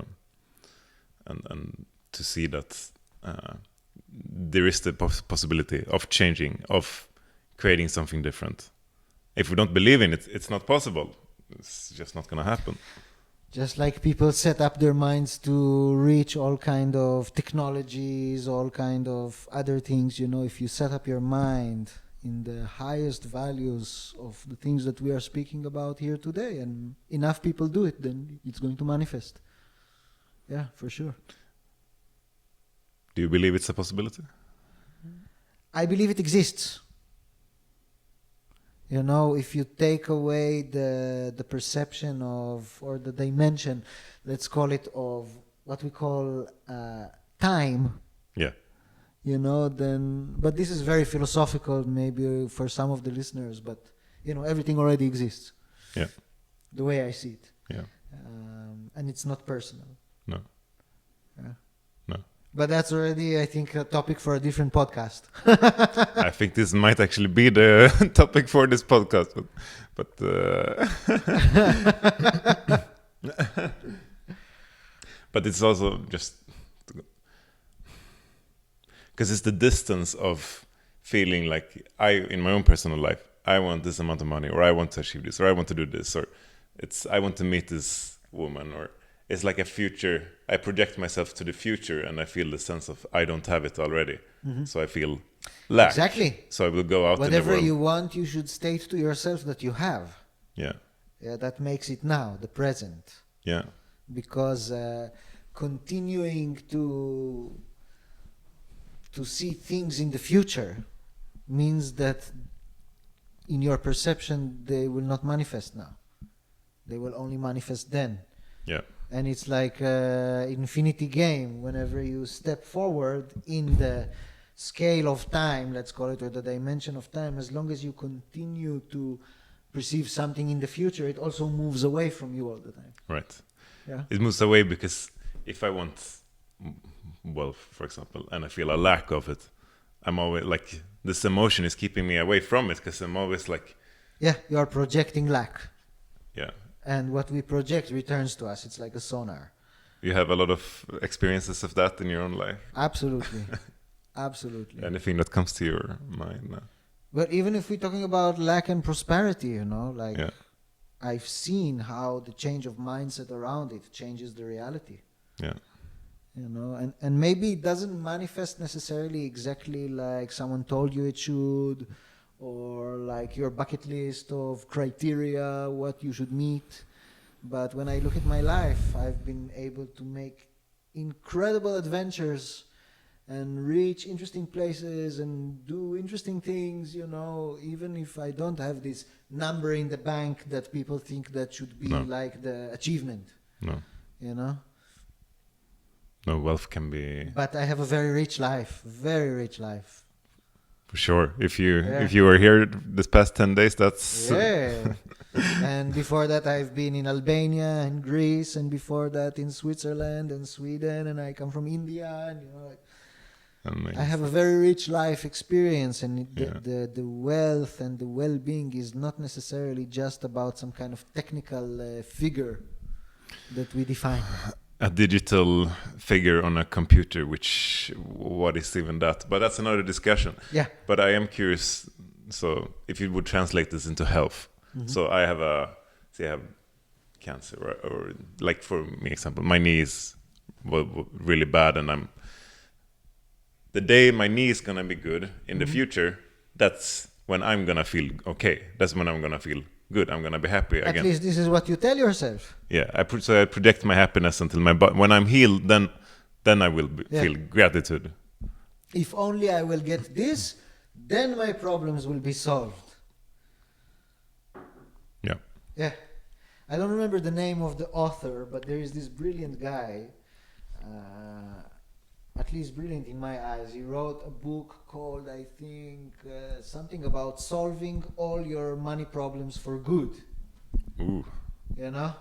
to see that there is the possibility of changing, of creating something different. If we don't believe in it, it's not possible. It's just not going to happen. Just like people set up their minds to reach all kind of technologies, all kind of other things, you know, if you set up your mind in the highest values of the things that we are speaking about here today, and enough people do it, then it's going to manifest. Yeah, for sure. Do you believe it's a possibility? I believe it exists. You know, if you take away the perception of, or the dimension, let's call it, of what we call time, Yeah. you know, then, but this is very philosophical maybe for some of the listeners, but, you know, everything already exists. Yeah. The way I see it. Yeah. And it's not personal. No. Yeah. No. But that's already, I think, a topic for a different podcast. I think this might actually be the topic for this podcast, but but it's also just because it's the distance of feeling like in my own personal life, I want this amount of money, or I want to achieve this, or I want to do this, or I want to meet this woman, or it's like a future. I project myself to the future, and I feel the sense of I don't have it already. Mm-hmm. So I feel lack. Exactly. So I will go out Whatever in the world. you want, you should state to yourself that you have. Yeah. Yeah, that makes it now, the present. Yeah. Because continuing to see things in the future means that in your perception they will not manifest now. They will only manifest then. Yeah. And it's like an infinity game. Whenever you step forward in the scale of time, let's call it, or the dimension of time, as long as you continue to perceive something in the future, it also moves away from you all the time. Right. Yeah. It moves away because if I want wealth, for example, and I feel a lack of it, I'm always like, this emotion is keeping me away from it, because I'm always like... Yeah, you are projecting lack. Yeah. And what we project returns to us. It's like a sonar. You have a lot of experiences of that in your own life. Absolutely. Absolutely. Anything that comes to your mind now. But even if we're talking about lack and prosperity, you know, like Yeah. I've seen how the change of mindset around it changes the reality. Yeah. You know, and maybe it doesn't manifest necessarily exactly like someone told you it should, or like your bucket list of criteria, what you should meet. But when I look at my life, I've been able to make incredible adventures and reach interesting places and do interesting things, you know, even if I don't have this number in the bank that people think that should be like the achievement. No. You know? No, wealth can be... But I have a very rich life, very rich life. For sure. If you were here this past 10 days, that's... Yeah. And before that, I've been in Albania and Greece, and before that in Switzerland and Sweden, and I come from India, and, you know, like, Amazing. I have a very rich life experience, and the wealth and the well-being is not necessarily just about some kind of technical figure that we define. A digital figure on a computer, which what is even that? But that's another discussion. Yeah. But I am curious. So if you would translate this into health, so I have cancer, or like for me example, my knee is really bad, and the day my knee is gonna be good in the future, that's when I'm gonna feel okay. That's when I'm gonna feel good. I'm gonna be happy again. At least this is what you tell yourself. Yeah, so I project my happiness until my body. When I'm healed, then I will feel gratitude. If only I will get this, then my problems will be solved. Yeah. Yeah. I don't remember the name of the author, but there is this brilliant guy, at least brilliant in my eyes. He wrote a book called, I think, something about solving all your money problems for good. Ooh. You know?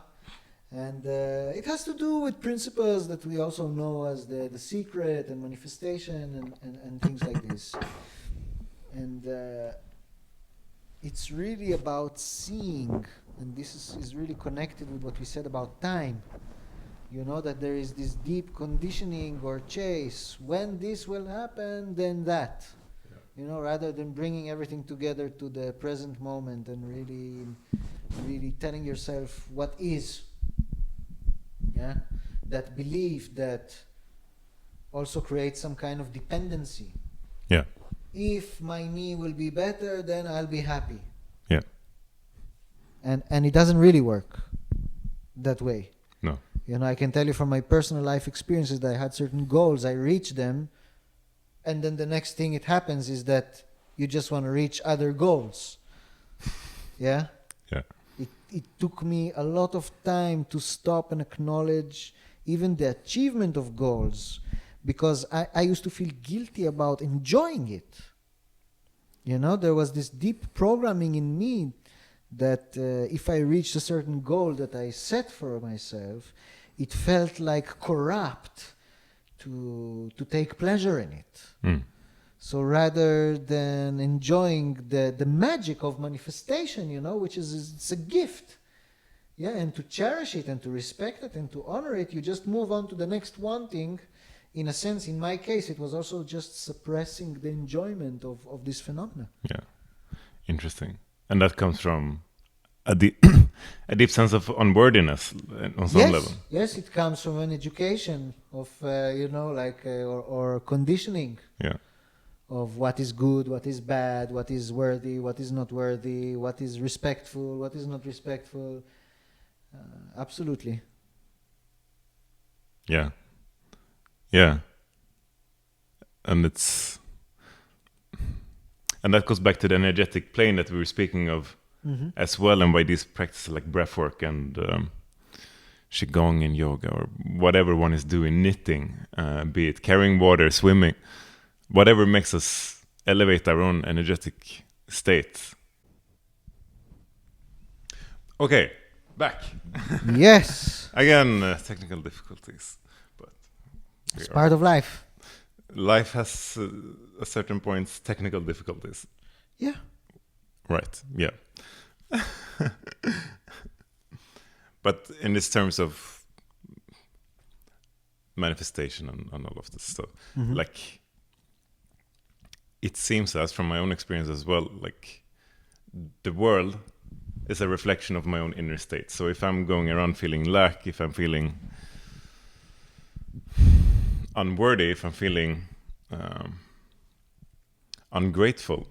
And it has to do with principles that we also know as the secret and manifestation and things like this. And it's really about seeing, and this is really connected with what we said about time. You know, that there is this deep conditioning or chase. When this will happen, then that. Yeah. You know, rather than bringing everything together to the present moment and really telling yourself what is. Yeah, that belief that also creates some kind of dependency. Yeah. If my knee will be better, then I'll be happy. Yeah. And it doesn't really work that way. No. You know, I can tell you from my personal life experiences that I had certain goals, I reached them, and then the next thing it happens is that you just want to reach other goals. Yeah? Yeah. It took me a lot of time to stop and acknowledge even the achievement of goals, because I used to feel guilty about enjoying it. You know, there was this deep programming in me that if I reached a certain goal that I set for myself, it felt like corrupt to take pleasure in it. Mm. So rather than enjoying the magic of manifestation, you know, which is it's a gift, yeah, and to cherish it and to respect it and to honor it, you just move on to the next one thing. In a sense, in my case, it was also just suppressing the enjoyment of this phenomena. Yeah, interesting. And that comes from a deep sense of unworthiness on some level. Yes, it comes from an education of, you know, like, or conditioning. Yeah. Of what is good, what is bad, what is worthy, what is not worthy, what is respectful, what is not respectful. Absolutely. Yeah. Yeah. And that goes back to the energetic plane that we were speaking of as well, and by these practices like breathwork and qigong and yoga, or whatever one is doing, knitting, be it carrying water, swimming, whatever makes us elevate our own energetic state. Okay, back. Yes. Again, technical difficulties, but it's part of life. Life has at certain points technical difficulties. Yeah. Right. Yeah. But in this terms of manifestation and all of this stuff, like, it seems as from my own experience as well, like the world is a reflection of my own inner state. So if I'm going around feeling lack, if I'm feeling unworthy, if I'm feeling ungrateful,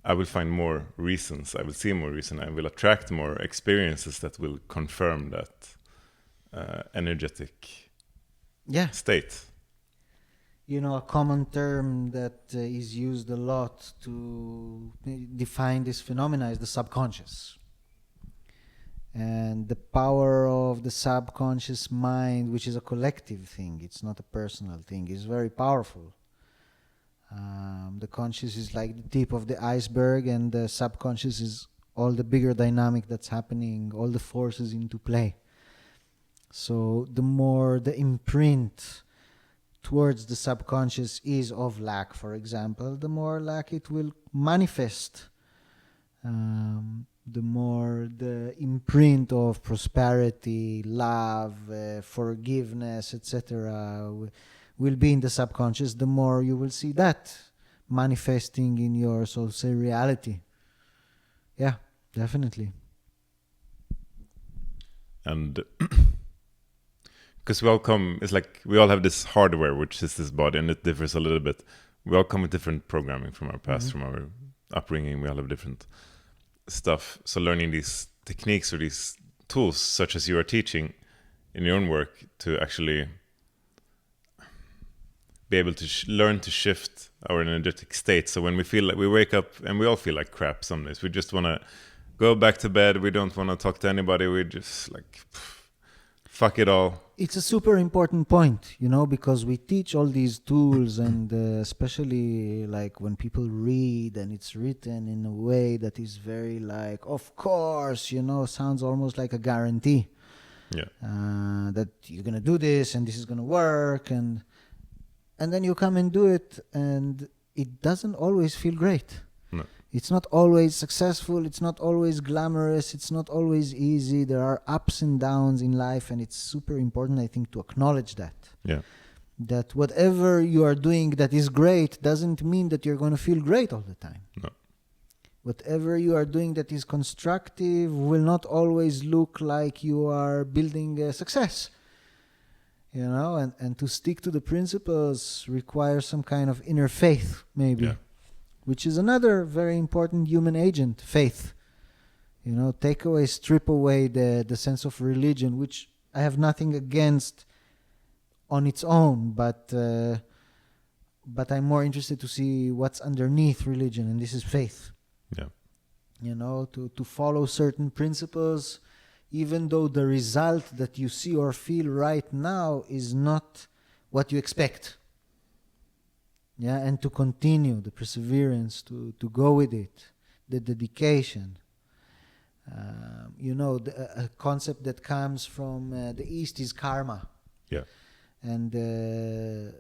I will find more reasons. I will see more reasons. I will attract more experiences that will confirm that energetic state. You know, a common term that is used a lot to define this phenomena is the subconscious. And the power of the subconscious mind, which is a collective thing, it's not a personal thing, is very powerful. The conscious is like the tip of the iceberg, and the subconscious is all the bigger dynamic that's happening, all the forces into play. So the more the imprint towards the subconscious is of lack, for example, the more lack it will manifest. the more the imprint of prosperity, love, forgiveness, etc., will be in the subconscious, the more you will see that manifesting in your, so to say, reality. Yeah, definitely. And because we all come, it's like we all have this hardware, which is this body, and it differs a little bit. We all come with different programming from our past, from our upbringing. We all have different stuff. So learning these techniques or these tools, such as you are teaching in your own work, to actually be able to learn to shift our energetic state. So when we feel like we wake up, and we all feel like crap some days, we just want to go back to bed. We don't want to talk to anybody. We just like, fuck it all. It's a super important point, because we teach all these tools, and especially like when people read and it's written in a way that is very like, of course, sounds almost like a guarantee. Yeah. That you're going to do this and this is going to work. And then you come and do it, and it doesn't always feel great. No. It's not always successful. It's not always glamorous. It's not always easy. There are ups and downs in life, and it's super important, I think, to acknowledge that. Yeah. That whatever you are doing that is great doesn't mean that you're going to feel great all the time. No. Whatever you are doing that is constructive will not always look like you are building a success. And to stick to the principles requires some kind of inner faith, maybe. Yeah. Which is another very important human agent, faith. Strip away the sense of religion, which I have nothing against on its own, but I'm more interested to see what's underneath religion, and this is faith. Yeah. To follow certain principles, even though the result that you see or feel right now is not what you expect. Yeah, and to continue the perseverance, to go with it, the dedication. A concept that comes from the East is karma. Yeah. And the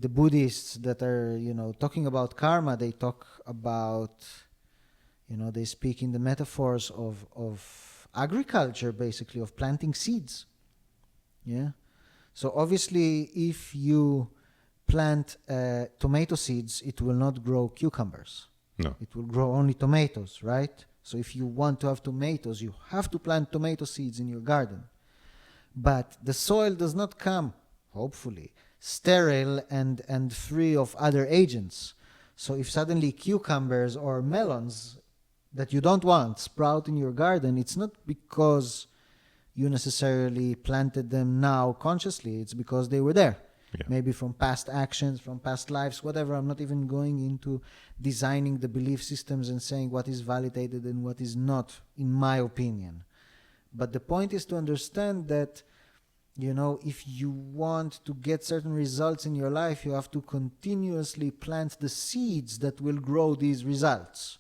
Buddhists that are, talking about karma, they talk about, they speak in the metaphors of agriculture, basically, of planting seeds. Yeah. So obviously, if you plant tomato seeds, it will not grow cucumbers. No. It will grow only tomatoes, right? So if you want to have tomatoes, you have to plant tomato seeds in your garden. But the soil does not come, hopefully, sterile and free of other agents. So if suddenly cucumbers or melons that you don't want sprout in your garden, it's not because you necessarily planted them now consciously. It's because they were there. Yeah. Maybe from past actions, from past lives, whatever. I'm not even going into designing the belief systems and saying what is validated and what is not, in my opinion. But the point is to understand that, if you want to get certain results in your life, you have to continuously plant the seeds that will grow these results.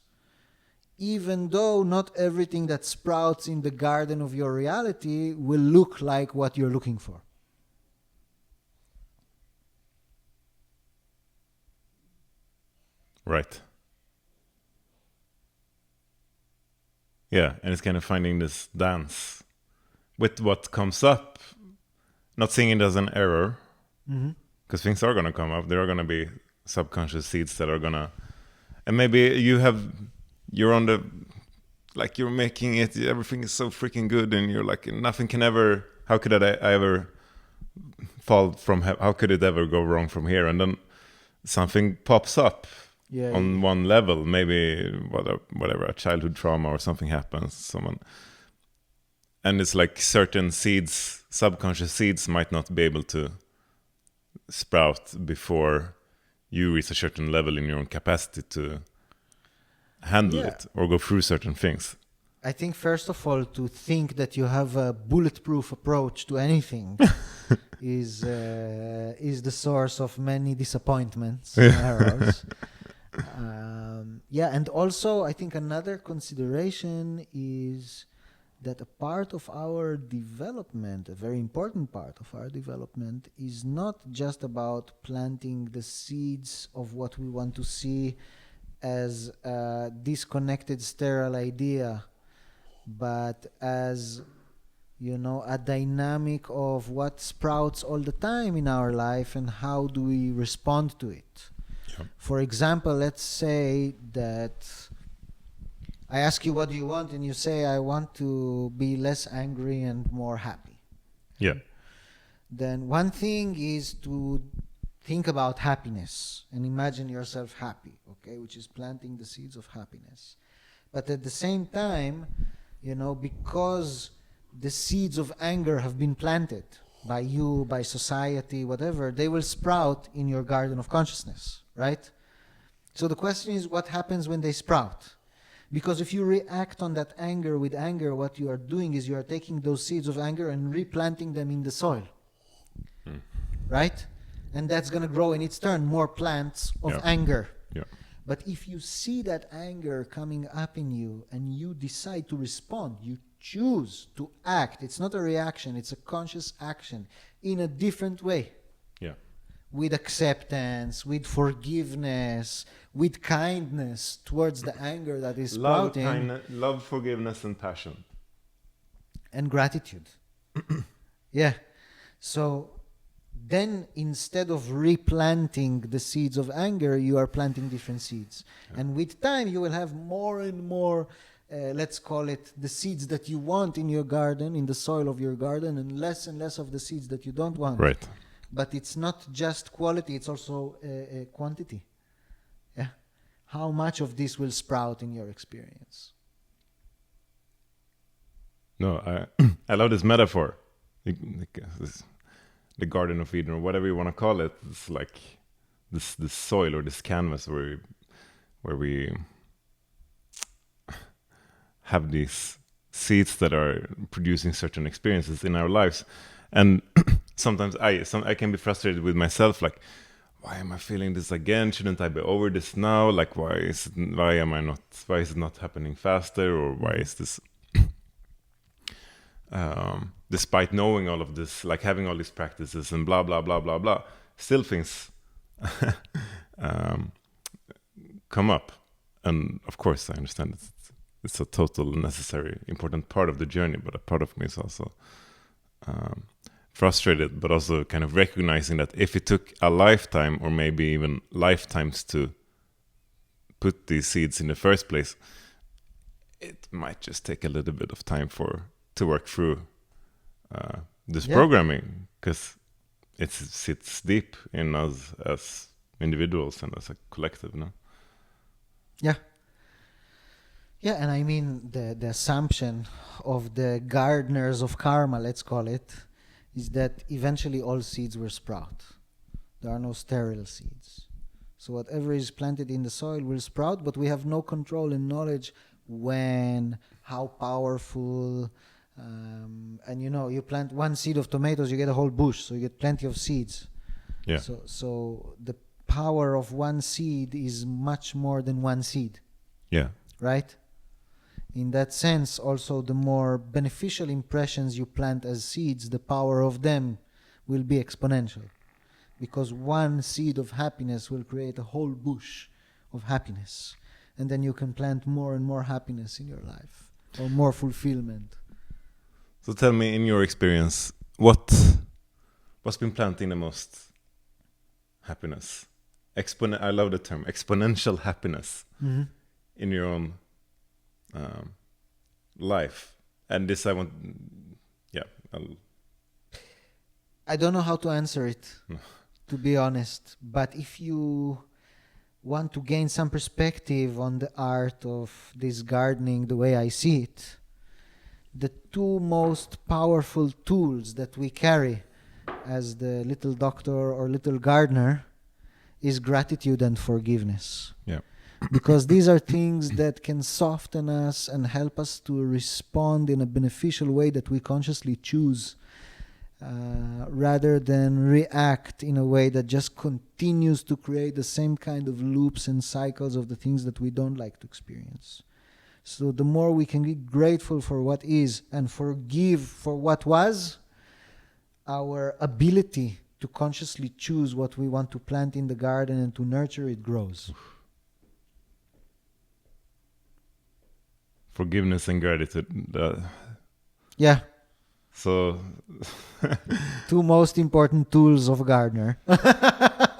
Even though not everything that sprouts in the garden of your reality will look like what you're looking for. Right. Yeah, and it's kind of finding this dance with what comes up, not seeing it as an error, because things are going to come up. There are going to be subconscious seeds that are going to, and maybe you're on the, like you're making it, everything is so freaking good, and you're like, nothing can ever, how could I ever fall from, how could it ever go wrong from here? And then something pops up. Yeah, on one level, maybe whatever, a childhood trauma or something happens, and it's like certain seeds, subconscious seeds, might not be able to sprout before you reach a certain level in your own capacity to handle it or go through certain things. I think, first of all, to think that you have a bulletproof approach to anything is the source of many disappointments and errors. And also I think another consideration is that a part of our development, a very important part of our development, is not just about planting the seeds of what we want to see as a disconnected, sterile idea, but as, you know, a dynamic of what sprouts all the time in our life and how do we respond to it. Yeah. For example, let's say that I ask you what do you want and you say I want to be less angry and more happy. Yeah. Then one thing is to think about happiness and imagine yourself happy, okay, which is planting the seeds of happiness. But at the same time, you know, because the seeds of anger have been planted by you, by society, whatever, they will sprout in your garden of consciousness, right? So the question is, what happens when they sprout? Because if you react on that anger with anger, what you are doing is you are taking those seeds of anger and replanting them in the soil, right? And that's going to grow in its turn more plants of anger. Yeah. But if you see that anger coming up in you and you decide to respond, you choose to act. It's not a reaction, it's a conscious action in a different way. Yeah. With acceptance, with forgiveness, with kindness towards the anger that is Love, sprouting. kindness, love, forgiveness, and passion. And gratitude. Yeah. So then instead of replanting the seeds of anger, you are planting different seeds. Yeah. And with time, you will have more and more, let's call it the seeds that you want in your garden, in the soil of your garden, and less of the seeds that you don't want. Right. But it's not just quality, it's also quantity. Yeah. How much of this will sprout in your experience? No, I love this metaphor. The Garden of Eden, or whatever you want to call it. It's like this soil or this canvas where we have these seeds that are producing certain experiences in our lives. And sometimes I can be frustrated with myself, like, why am I feeling this again? Shouldn't I be over this now? Like, why is it not happening faster? Or why is this despite knowing all of this, like having all these practices and blah blah blah blah blah, still things come up. And of course I understand it's a total necessary important part of the journey, but a part of me is also frustrated, but also kind of recognizing that if it took a lifetime or maybe even lifetimes to put these seeds in the first place, it might just take a little bit of time to work through this programming, because it sits deep in us as individuals and as a collective, no? Yeah. Yeah, and I mean the assumption of the gardeners of karma, let's call it, is that eventually all seeds will sprout. There are no sterile seeds. So whatever is planted in the soil will sprout, but we have no control and knowledge when, how powerful, and you know, you plant one seed of tomatoes, you get a whole bush, so you get plenty of seeds. Yeah. So the power of one seed is much more than one seed. Yeah. Right? In that sense, also the more beneficial impressions you plant as seeds, the power of them will be exponential. Because one seed of happiness will create a whole bush of happiness. And then you can plant more and more happiness in your life, or more fulfillment. So tell me, in your experience, what's been planting the most happiness? I love the term, exponential happiness, in your own life. And this I don't know how to answer it, to be honest. But if you want to gain some perspective on the art of this gardening, the way I see it, the two most powerful tools that we carry as the little doctor or little gardener is gratitude and forgiveness. Yeah. Because these are things that can soften us and help us to respond in a beneficial way that we consciously choose, rather than react in a way that just continues to create the same kind of loops and cycles of the things that we don't like to experience. So the more we can be grateful for what is and forgive for what was, our ability to consciously choose what we want to plant in the garden and to nurture it grows. forgiveness and gratitude. Yeah. So, Two most important tools of Gardner.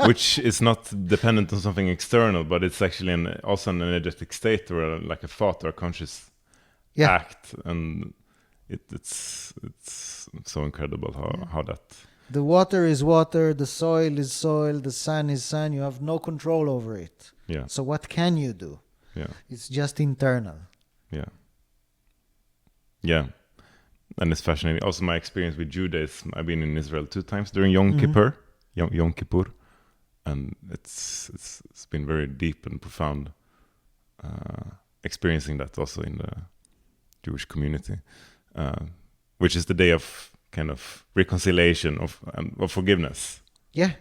which is not dependent on something external, but it's actually also an energetic state or like a thought or conscious act, and it's so incredible how that. The water is water, the soil is soil, the sun is sun. You have no control over it. Yeah. So what can you do? Yeah. It's just internal. Yeah. Yeah. And it's fascinating. Also, my experience with Judaism, I've been in Israel 2 times during Yom Kippur, Yom Kippur, and it's been very deep and profound experiencing that also in the Jewish community, which is the day of kind of reconciliation of forgiveness. Yeah.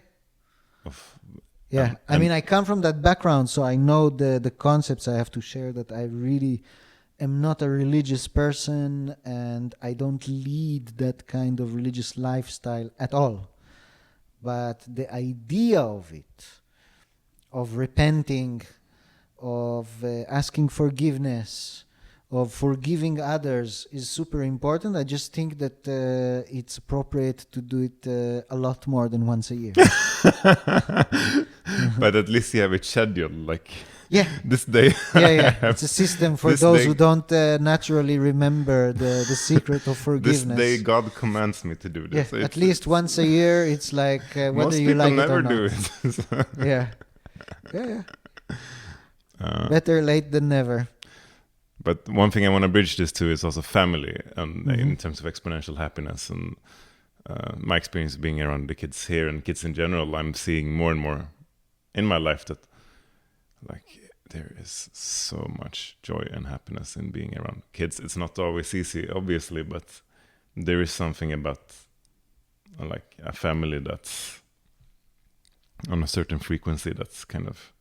I mean, I come from that background, so I know the concepts. I have to share that I really am not a religious person, and I don't lead that kind of religious lifestyle at all. But the idea of it, of repenting, of asking forgiveness, of forgiving others is super important. I just think that it's appropriate to do it a lot more than once a year. But at least you have it scheduled, like this day. It's a system for those who don't naturally remember the secret of forgiveness. This day God commands me to do this. At least once a year, it's like whether you like it or not. Most people never do it. Better late than never. But one thing I want to bridge this to is also family, and in terms of exponential happiness. And my experience being around the kids here and kids in general, I'm seeing more and more in my life that like there is so much joy and happiness in being around kids. It's not always easy, obviously, but there is something about like a family that's on a certain frequency that's kind of,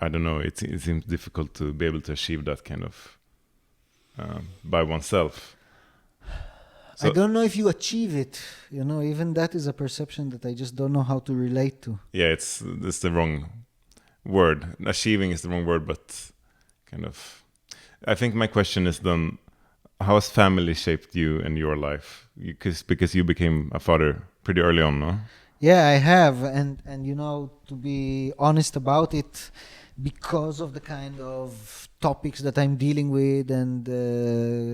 I don't know, it seems difficult to be able to achieve that kind of by oneself. So, I don't know if you achieve it. Even that is a perception that I just don't know how to relate to. Yeah, it's the wrong word. Achieving is the wrong word, but kind of. I think my question is then, how has family shaped you and your life? Because you became a father pretty early on, no? Yeah, I have, and to be honest about it, because of the kind of topics that I'm dealing with and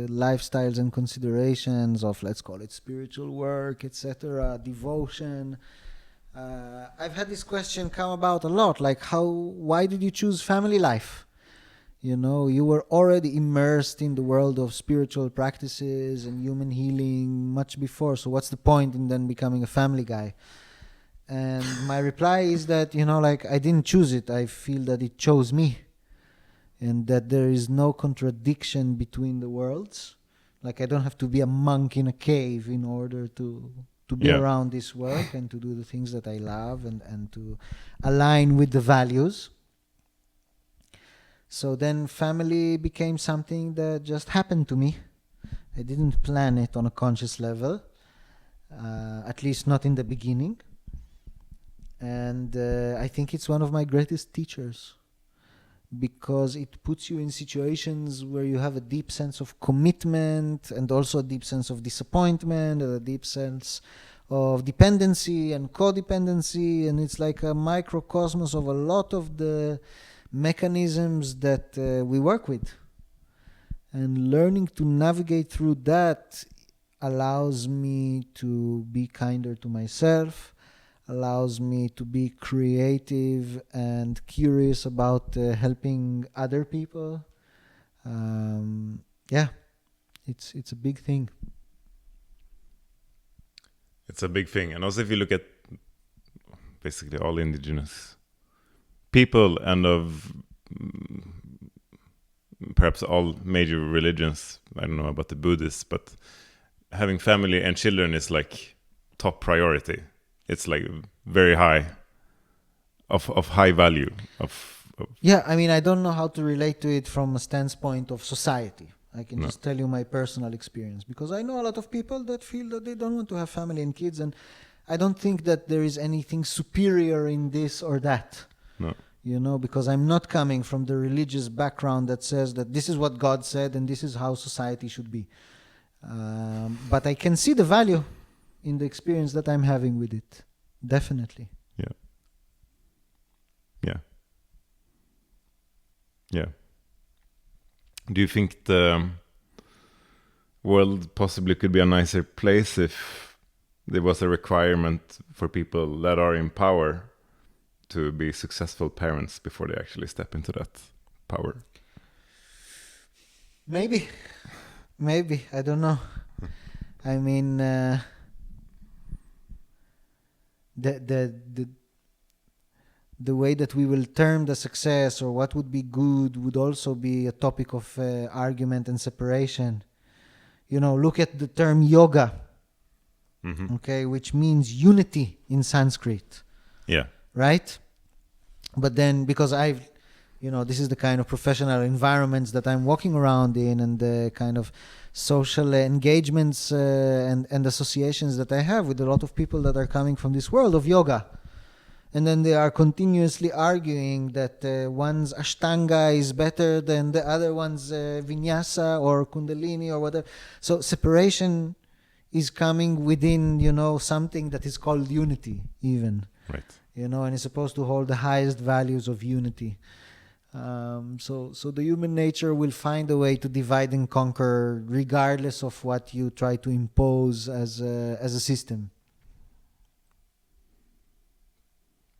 lifestyles and considerations of, let's call it spiritual work, etc., devotion. I've had this question come about a lot, like why did you choose family life? You were already immersed in the world of spiritual practices and human healing much before, so what's the point in then becoming a family guy? And my reply is that, I didn't choose it. I feel that it chose me. And that there is no contradiction between the worlds. Like, I don't have to be a monk in a cave in order to be around this work and to do the things that I love and to align with the values. So then family became something that just happened to me. I didn't plan it on a conscious level, at least not in the beginning. And I think it's one of my greatest teachers, because it puts you in situations where you have a deep sense of commitment and also a deep sense of disappointment and a deep sense of dependency and codependency. And it's like a microcosmos of a lot of the mechanisms that we work with. And learning to navigate through that allows me to be kinder to myself, allows me to be creative and curious about helping other people. It's a big thing. It's a big thing. And also if you look at basically all indigenous people and of perhaps all major religions, I don't know about the Buddhists, but having family and children is like top priority. It's like very high, of high value. Yeah, I mean, I don't know how to relate to it from a standpoint of society. I can just tell you my personal experience, because I know a lot of people that feel that they don't want to have family and kids, and I don't think that there is anything superior in this or that. No. because I'm not coming from the religious background that says that this is what God said and this is how society should be. But I can see the value in the experience that I'm having with it. Definitely. Yeah. Yeah. Yeah. Do you think the world possibly could be a nicer place if there was a requirement for people that are in power to be successful parents before they actually step into that power? Maybe. I don't know. I mean, the way that we will term the success or what would be good would also be a topic of argument and separation. Look at the term yoga, okay, which means unity in Sanskrit. Yeah. Right? But then, because this is the kind of professional environments that I'm walking around in, and the kind of social engagements and associations that I have with a lot of people that are coming from this world of yoga. And then they are continuously arguing that one's Ashtanga is better than the other one's Vinyasa or Kundalini or whatever. So separation is coming within, something that is called unity even. Right. And it's supposed to hold the highest values of unity. So the human nature will find a way to divide and conquer regardless of what you try to impose as a system.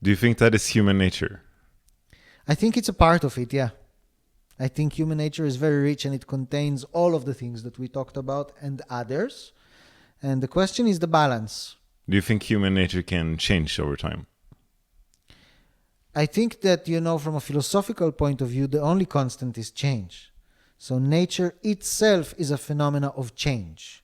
Do you think that is human nature? I think it's a part of it, yeah. I think human nature is very rich and it contains all of the things that we talked about and others. And the question is the balance. Do you think human nature can change over time? I think that, from a philosophical point of view, the only constant is change. So nature itself is a phenomena of change.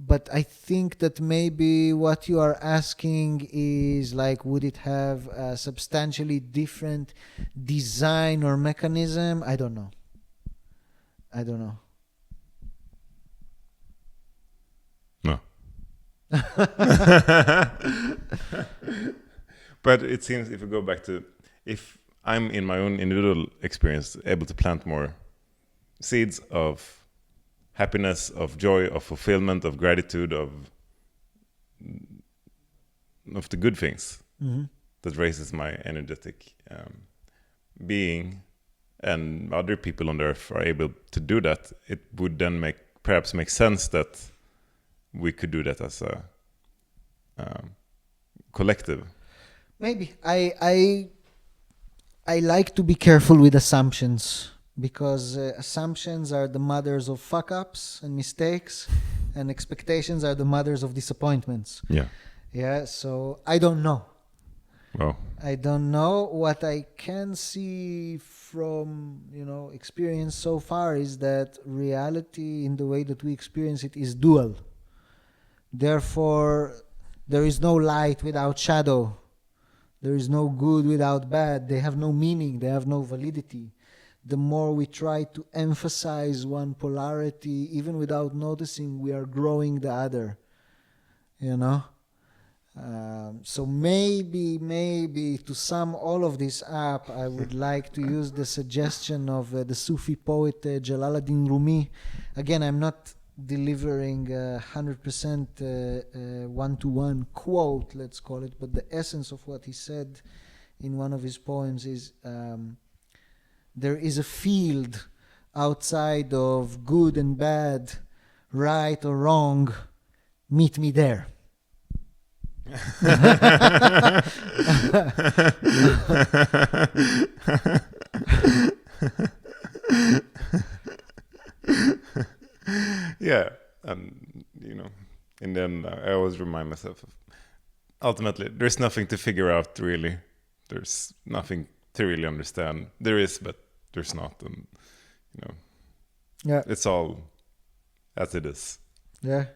But I think that maybe what you are asking is like, would it have a substantially different design or mechanism? I don't know. No. But it seems, if we go back to, if I'm in my own individual experience able to plant more seeds of happiness, of joy, of fulfillment, of gratitude, of the good things, that raises my energetic being, and other people on the earth are able to do that, it would then perhaps make sense that we could do that as a collective. Maybe. I like to be careful with assumptions, because assumptions are the mothers of fuck-ups and mistakes, and expectations are the mothers of disappointments. Yeah, so I don't know. Well, I don't know. What I can see from, experience so far is that reality in the way that we experience it is dual. Therefore, there is no light without shadow. There is no good without bad. They have no meaning. They have no validity. The more we try to emphasize one polarity, even without noticing, we are growing the other. So maybe to sum all of this up, I would like to use the suggestion of the Sufi poet Jalaluddin Rumi. Again, I'm not delivering 100% one-to-one quote, let's call it, but the essence of what he said in one of his poems is, there is a field outside of good and bad, right or wrong, meet me there. Yeah, and and then I always remind myself of, ultimately, there's nothing to figure out really. There's nothing to really understand. There is, but there's not, and Yeah. it's all as it is. Yeah.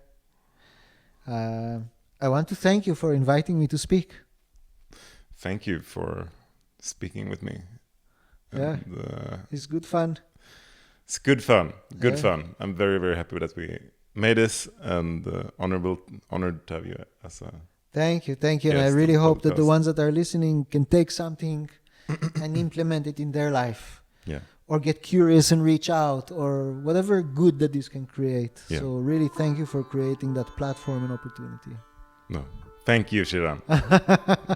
I want to thank you for inviting me to speak. Thank you for speaking with me. Yeah, and, it's good fun. it's good fun. Good fun. I'm very, very happy that we made this, and honored to have you as a Thank you. And I guest really on hope that the podcast. ones that are listening can take something and implement it in their life. Yeah. Or get curious and reach out, or whatever good that this can create. Yeah. So really thank you for creating that platform and opportunity. No. Thank you, Shiran.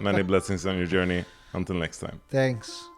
Many blessings on your journey. Until next time. Thanks.